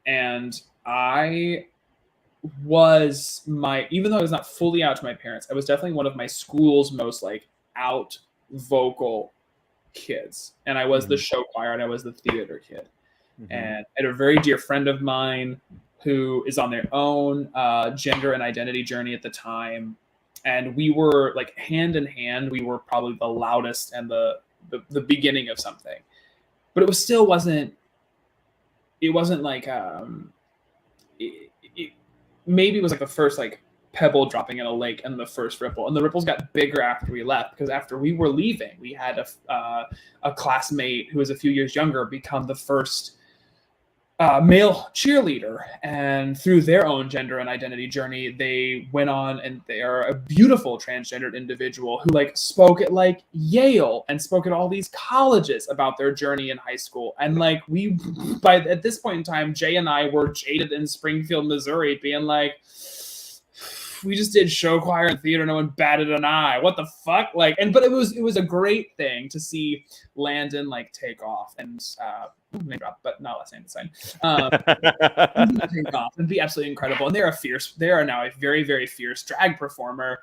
And I was even though I was not fully out to my parents, I was definitely one of my school's most like out vocal kids. And I was the show choir and I was the theater kid. And I had a very dear friend of mine who is on their own gender and identity journey at the time. And we were like hand in hand, we were probably the loudest and the beginning of something. But it wasn't like maybe it was like the first like pebble dropping in a lake and the first ripple, and the ripples got bigger after we left, because after we were leaving, we had a classmate who was a few years younger become the first male cheerleader, and through their own gender and identity journey, they went on and they are a beautiful transgendered individual who like spoke at like Yale and spoke at all these colleges about their journey in high school. And like at this point in time, Jay and I were jaded in Springfield, Missouri, being like, we just did show choir and theater, no one batted an eye. What the fuck? Like, but it was a great thing to see Landon like take off and name drop, but not last name the same. Take off and be absolutely incredible. And they are now a very, very fierce drag performer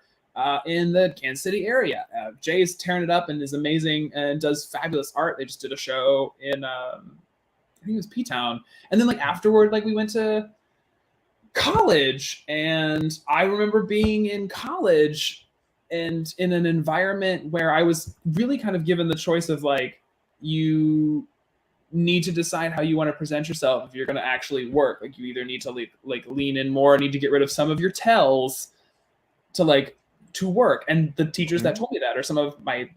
in the Kansas City area. Jay's tearing it up and is amazing and does fabulous art. They just did a show in I think it was P-Town. And then like afterward, like we went to college, and I remember being in college and in an environment where I was really kind of given the choice of like, you need to decide how you want to present yourself if you're going to actually work. Like you either need to like lean in more, need to get rid of some of your tells to work. And the teachers that told me that are some of my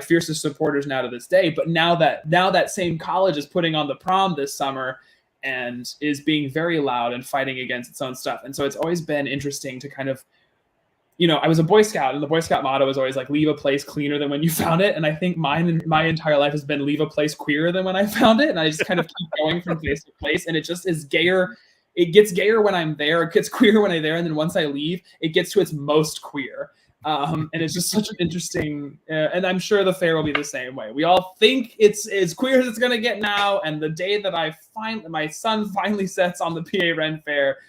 fiercest supporters now to this day. But now that same college is putting on the prom this summer and is being very loud and fighting against its own stuff. And so it's always been interesting to kind of, I was a Boy Scout, and the Boy Scout motto is always like, leave a place cleaner than when you found it. And I think my entire life has been leave a place queerer than when I found it. And I just kind of keep going from place to place. And it just is gayer. It gets gayer when I'm there. It gets queer when I'm there. And then once I leave, it gets to its most queer. And it's just such an interesting, and I'm sure the fair will be the same way. We all think it's as queer as it's going to get now. And the day that my son finally sets on the PA Ren Fair,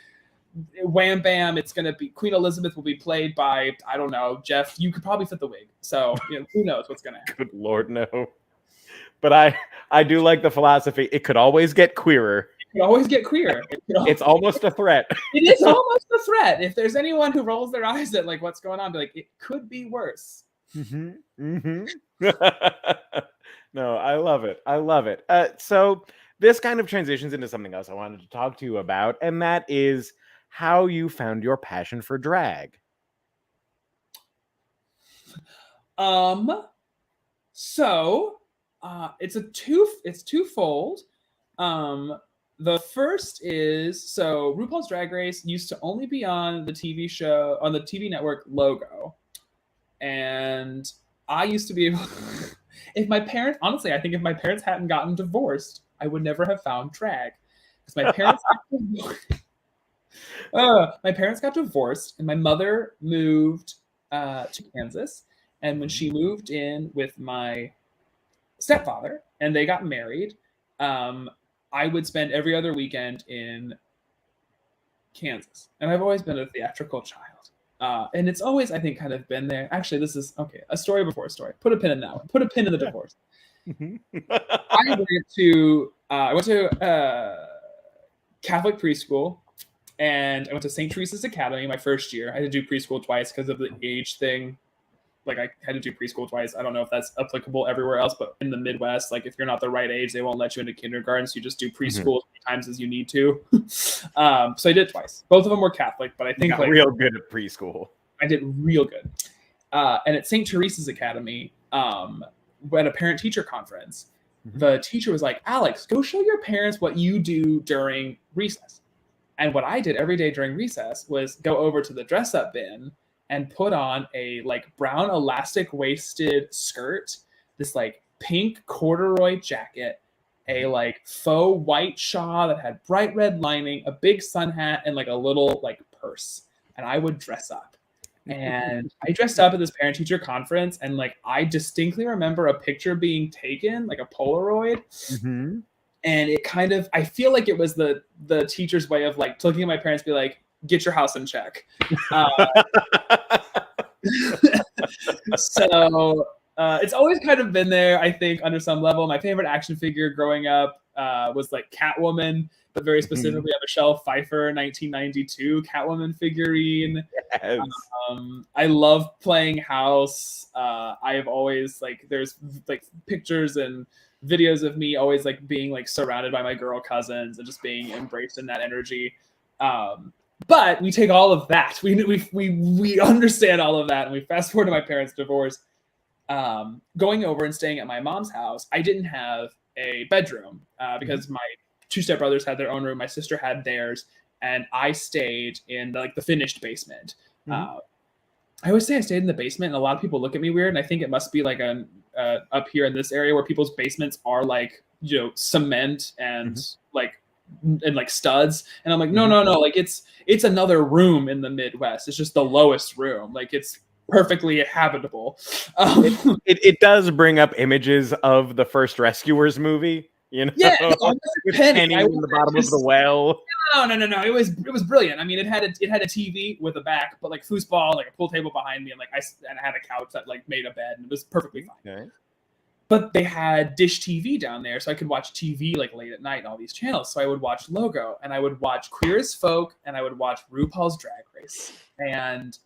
wham bam, it's going to be Queen Elizabeth will be played by, I don't know, Jeff, you could probably fit the wig. So who knows what's going to happen. Good Lord, no. But I do like the philosophy. It could always get queerer. It always get queer. It's almost a threat. It is almost a threat. If there's anyone who rolls their eyes at like what's going on, be like, it could be worse. No, I love it. I love it. So this kind of transitions into something else I wanted to talk to you about, and that is how you found your passion for drag. So it's twofold. The first is, so RuPaul's Drag Race used to only be on the TV show, on the TV network Logo. And I used to be able, I think if my parents hadn't gotten divorced, I would never have found drag. Because my parents got divorced, and my mother moved to Kansas. And when she moved in with my stepfather, and they got married. I would spend every other weekend in Kansas, and I've always been a theatrical child. And it's always, I think, kind of been there. Actually, this is okay. A story before a story. Put a pin in that one. Put a pin in the divorce. I went to Catholic preschool, and I went to St. Teresa's Academy my first year. I had to do preschool twice because of the age thing. Like, I had to do preschool twice. I don't know if that's applicable everywhere else, but in the Midwest, like, if you're not the right age, they won't let you into kindergarten, so you just do preschool as many times as you need to. So I did twice. Both of them were Catholic, but I think like real good at preschool. I did real good. And at St. Teresa's Academy, at a parent-teacher conference, the teacher was like, Alex, go show your parents what you do during recess. And what I did every day during recess was go over to the dress-up bin and put on a like brown elastic waisted skirt, this like pink corduroy jacket, a like faux white shawl that had bright red lining, a big sun hat, and like a little like purse. And I would dress up. And I dressed up at this parent-teacher conference, and like I distinctly remember a picture being taken, like a Polaroid. And it kind of, I feel like it was the teacher's way of like looking at my parents, be like, get your house in check. So it's always kind of been there, I think, under some level. My favorite action figure growing up was like Catwoman, but very specifically a Michelle Pfeiffer 1992 Catwoman figurine. Yes. I love playing house. I have always like, there's like pictures and videos of me always like being like surrounded by my girl cousins and just being embraced in that energy. But we take all of that. We understand all of that, and we fast forward to my parents' divorce. Going over and staying at my mom's house, I didn't have a bedroom because my two stepbrothers had their own room. My sister had theirs, and I stayed in the finished basement. I always say I stayed in the basement, and a lot of people look at me weird, and I think it must be like up here in this area where people's basements are like, you know, cement and like studs, and I'm like, no, like it's another room in the Midwest. It's just the lowest room. Like, it's perfectly habitable. It does bring up images of the first Rescuers movie, you know? Yeah, with Penny in the bottom of the well. No. It was brilliant. I mean, it had a TV with a back, but like foosball, like a pool table behind me, and like I had a couch that like made a bed, and it was perfectly fine. Okay. But they had dish TV down there, so I could watch TV like late at night and all these channels. So I would watch Logo, and I would watch Queer as Folk, and I would watch RuPaul's Drag Race. And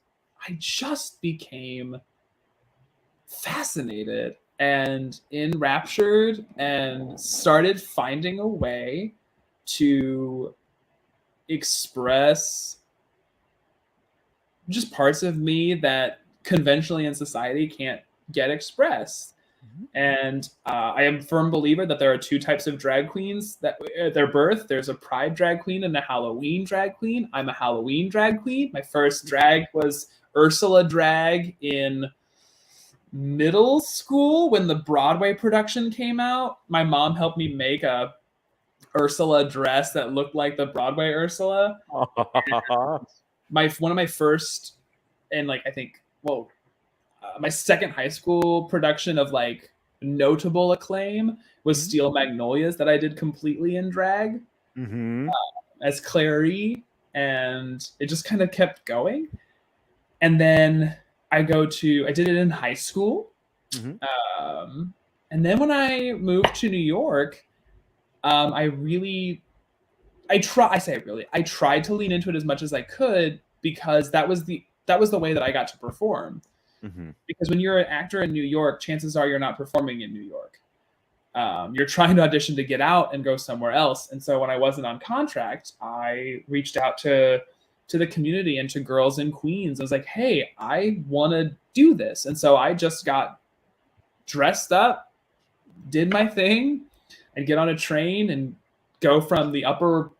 I just became fascinated and enraptured and started finding a way to express just parts of me that conventionally in society can't get expressed. And I am a firm believer that there are two types of drag queens that at their birth. There's a Pride drag queen and a Halloween drag queen. I'm a Halloween drag queen. My first drag was Ursula drag in middle school when the Broadway production came out. My mom helped me make a Ursula dress that looked like the Broadway Ursula. One of my first, and like I think, my second high school production of like notable acclaim was Steel Magnolias, that I did completely in drag as Clary, and it just kind of kept going. And then I did it in high school. And then when I moved to New York, I tried to lean into it as much as I could, because that was the way that I got to perform. Because when you're an actor in New York, chances are you're not performing in New York. You're trying to audition to get out and go somewhere else. And so when I wasn't on contract, I reached out to the community and to girls in Queens. I was like, hey, I want to do this. And so I just got dressed up, did my thing, and get on a train and go from the Upper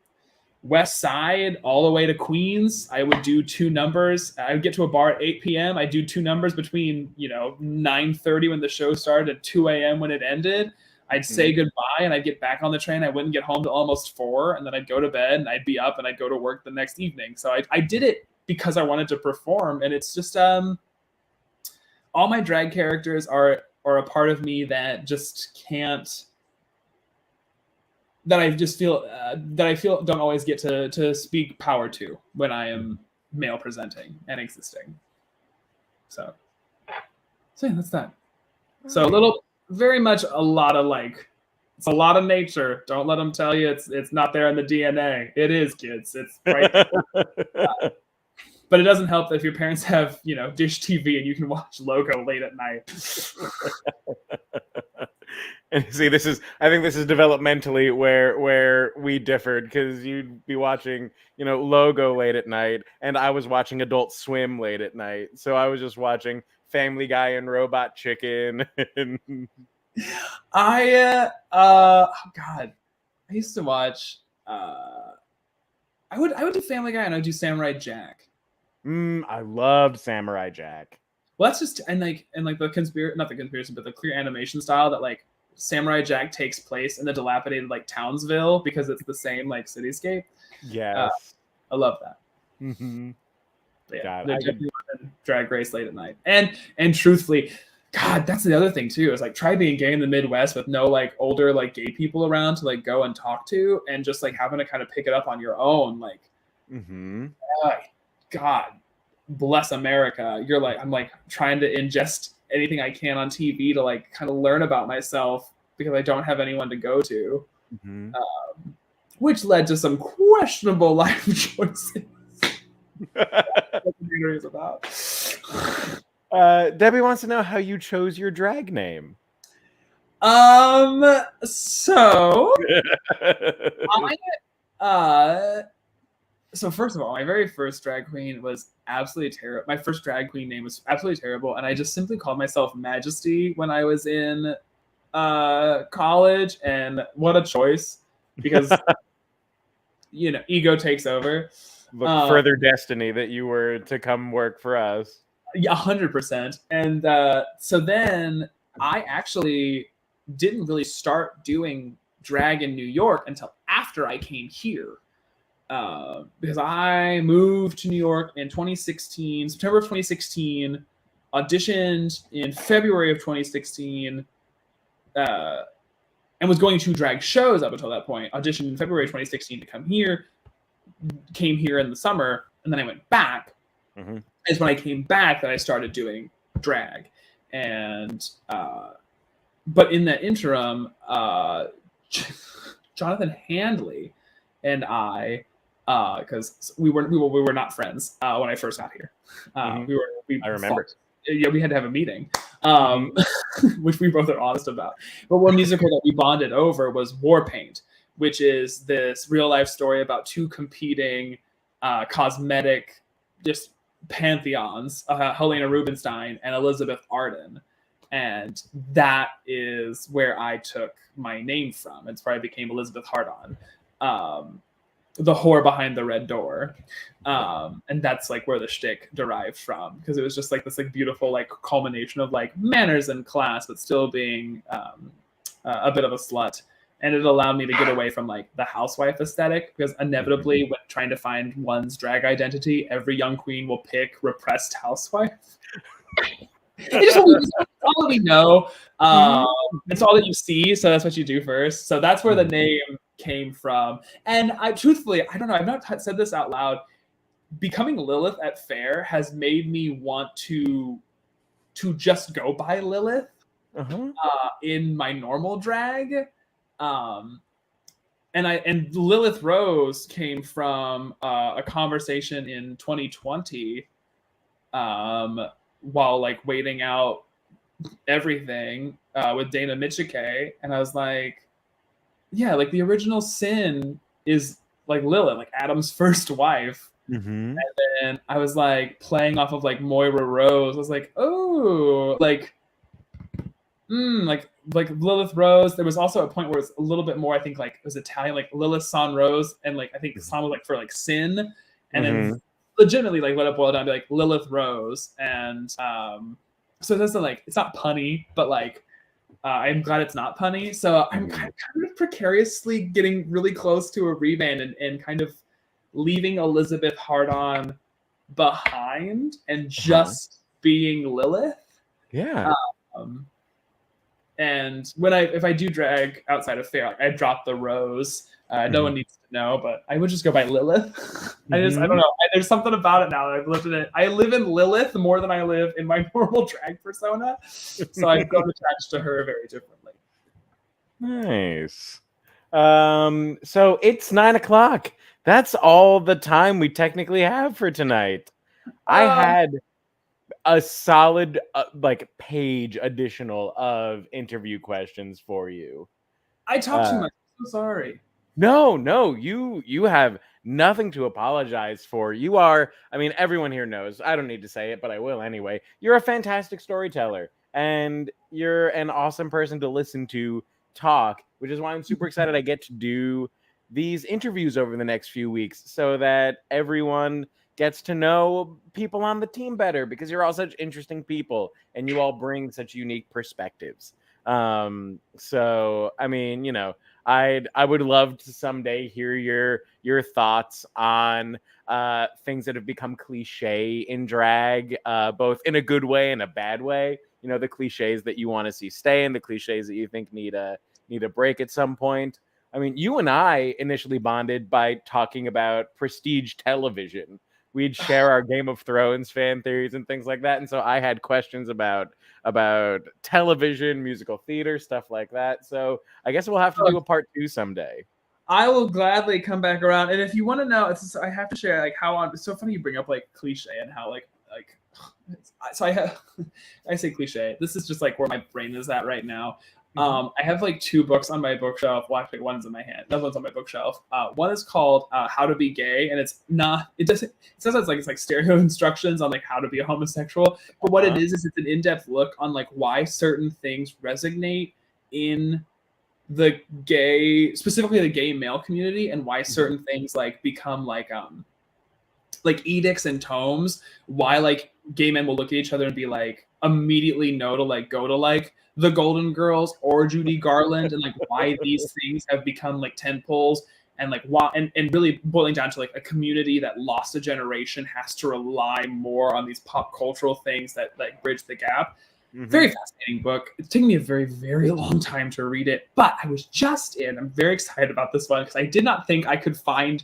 West Side all the way to Queens. I would do 2 numbers. I would get to a bar at 8 p.m. I'd do 2 numbers between 9:30 when the show started and 2 a.m. when it ended. I'd say goodbye, and I'd get back on the train. I wouldn't get home till almost 4, and then I'd go to bed, and I'd be up, and I'd go to work the next evening. So I did it because I wanted to perform, and it's just all my drag characters are or a part of me that just can't, that I just feel don't always get to speak power to when I am male presenting and existing. So yeah, that's that. So a little, very much a lot of like, it's a lot of nature. Don't let them tell you it's not there in the DNA. It is, kids. It's right there. But it doesn't help that if your parents have, Dish TV and you can watch Logo late at night. And see, I think this is developmentally where we differed, because you'd be watching, Logo late at night, and I was watching Adult Swim late at night. So I was just watching Family Guy and Robot Chicken. God, I used to watch. I would do Family Guy and I would do Samurai Jack. I loved Samurai Jack. Well, that's just and like the conspiracy, not the conspiracy, but the clear animation style that like Samurai Jack takes place in the dilapidated like Townsville because it's the same like cityscape. Yes, I love that. Mm-hmm. But yeah, they're definitely Drag Race late at night, and truthfully, God, that's the other thing too. Is like try being gay in the Midwest with no like older like gay people around to like go and talk to, and just like having to kind of pick it up on your own. Like, God bless America. You're like, I'm like trying to ingest anything I can on TV to like kind of learn about myself because I don't have anyone to go to, which led to some questionable life choices. What the community is about. Debbie wants to know how you chose your drag name. So first of all, my very first drag queen was absolutely terrible. My first drag queen name was absolutely terrible, and I just simply called myself Majesty when I was in college, and what a choice, because ego takes over. Look, further destiny that you were to come work for us. Yeah, 100%. And so then I actually didn't really start doing drag in New York until after I came here. Because I moved to New York in 2016, September of 2016, auditioned in February of 2016, and was going to drag shows up until that point. Auditioned in February 2016 to come here, came here in the summer, and then I went back. Is when I came back that I started doing drag. And but in that interim, Jonathan Handley and I, because we were not friends when I first got here. I remember. Yeah, we had to have a meeting, which we both are honest about. But one musical that we bonded over was War Paint, which is this real life story about two competing cosmetic just pantheons, Helena Rubinstein and Elizabeth Arden. And that is where I took my name from. It's where I became Elizabeth Hardon, the whore behind the red door. And that's like where the shtick derived from, because it was just like this like beautiful like culmination of like manners and class, but still being a bit of a slut. And it allowed me to get away from like the housewife aesthetic, because inevitably when trying to find one's drag identity, every young queen will pick repressed housewife. It's all that we know. It's all that you see, so that's what you do first. So that's where the name came from. And I truthfully, I don't know, I've not said this out loud. Becoming Lilith at Fair has made me want to just go by Lilith in my normal drag. And Lilith Rose came from a conversation in 2020 while like waiting out everything with Dana Michike, and I was like, yeah, like the original sin is like Lilith, like Adam's first wife. And then I was like playing off of like Moira Rose. I was like, oh, like Lilith Rose. There was also a point where it was a little bit more, I think like it was Italian, like Lilith San Rose, and like I think the song was like for like sin, and then legitimately like let it boil down to like Lilith Rose. And so it doesn't like, it's not punny, but like I'm glad it's not punny. So I'm kind of precariously getting really close to a rebrand and kind of leaving Elizabeth Hardon behind and just being Lilith. Yeah. And if I do drag outside of fair, like, I drop the rose. No one needs to know, but I would just go by Lilith. I don't know. There's something about it now that I've lived in it. I live in Lilith more than I live in my normal drag persona, so I've grown attached to her very differently. Nice. So it's 9:00. That's all the time we technically have for tonight. I had a solid page additional of interview questions for you. I talked too much. I'm so sorry. No, you have nothing to apologize for. You are, I mean, everyone here knows. I don't need to say it, but I will anyway. You're a fantastic storyteller, and you're an awesome person to listen to talk, which is why I'm super excited I get to do these interviews over the next few weeks so that everyone gets to know people on the team better, because you're all such interesting people and you all bring such unique perspectives. So I mean, you know, I would love to someday hear your thoughts on things that have become cliche in drag, both in a good way and a bad way. You know, the cliches that you want to see stay and the cliches that you think need a break at some point. I mean, you and I initially bonded by talking about prestige television. We'd share our Game of Thrones fan theories and things like that. And so I had questions about television, musical theater, stuff like that. So I guess we'll have to do a part 2 someday. I will gladly come back around. And if you want to know, I have to share like how it's so funny you bring up like cliche and how like so I say cliche. This is just like where my brain is at right now. I have like 2 books on my bookshelf. Well, actually, one's in my hand. Another one's on my bookshelf. One is called "How to Be Gay," and it's not. It doesn't. It says it's like stereo instructions on like how to be a homosexual. But what it is it's an in-depth look on like why certain things resonate in the gay, specifically the gay male community, and why certain things like become like edicts and tomes. Why like gay men will look at each other and be like immediately no to like go to like the Golden Girls or Judy Garland, and like why these things have become like tentpoles, and like why and really boiling down to like a community that lost a generation has to rely more on these pop cultural things that like bridge the gap. Very fascinating book. It's taken me a very, very long time to read it, but I was just in. I'm very excited about this one because I did not think I could find.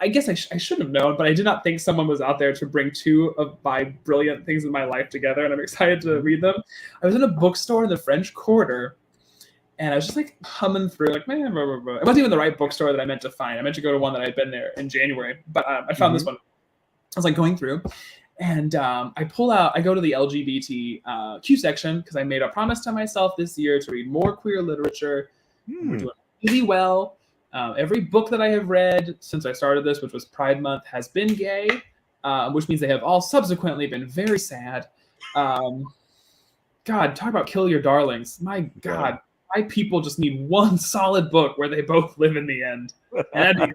I guess I should have known, but I did not think someone was out there to bring 2 of my brilliant things in my life together, and I'm excited to read them. I was in a bookstore in the French Quarter, and I was just like humming through, like, man, blah, blah, blah. It wasn't even the right bookstore that I meant to find. I meant to go to one that I'd been there in January, but I found this one. I was like going through, and I go to the LGBTQ section because I made a promise to myself this year to read more queer literature. We're doing really well. Every book that I have read since I started this, which was Pride Month, has been gay, which means they have all subsequently been very sad. God, talk about kill your darlings. My God, my people just need one solid book where they both live in the end. And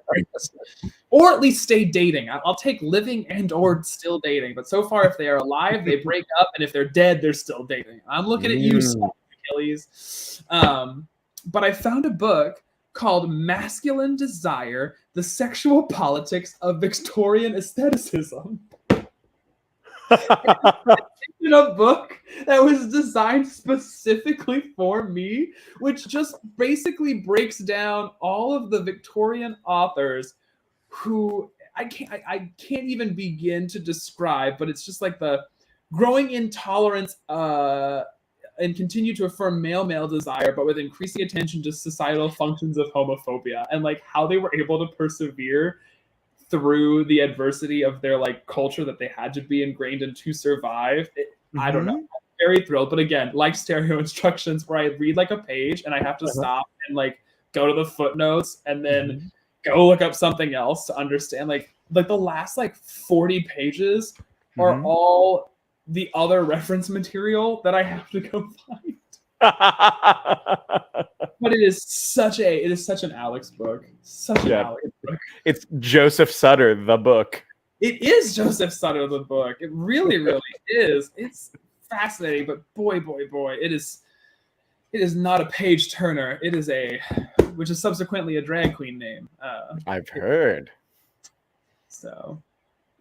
or at least stay dating. I'll take living and or still dating. But so far, if they are alive, they break up. And if they're dead, they're still dating. I'm looking at you, Achilles. But I found a book called Masculine Desire, The Sexual Politics of Victorian Aestheticism. In a book that was designed specifically for me, which just basically breaks down all of the Victorian authors who I can't even begin to describe, but it's just like the growing intolerance and continue to affirm male desire, but with increasing attention to societal functions of homophobia, and like how they were able to persevere through the adversity of their like culture that they had to be ingrained in to survive. I don't know. I'm very thrilled. But again, like stereo instructions where I read like a page and I have to stop and like go to the footnotes and then go look up something else to understand. Like the last like 40 pages are all the other reference material that I have to go find. But it is such an Alex book. Alex book. It's Joseph Sutter, the book. It is Joseph Sutter, the book. It really, really is. It's fascinating, but boy, it is not a page turner. It is which is subsequently a drag queen name. I've heard. So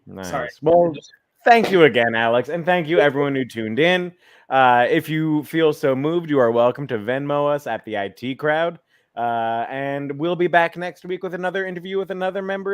nice. Sorry. Well, Thank you again, Alex, and thank you everyone who tuned in. If you feel so moved, you are welcome to Venmo us at the IT Crowd. And we'll be back next week with another interview with another member of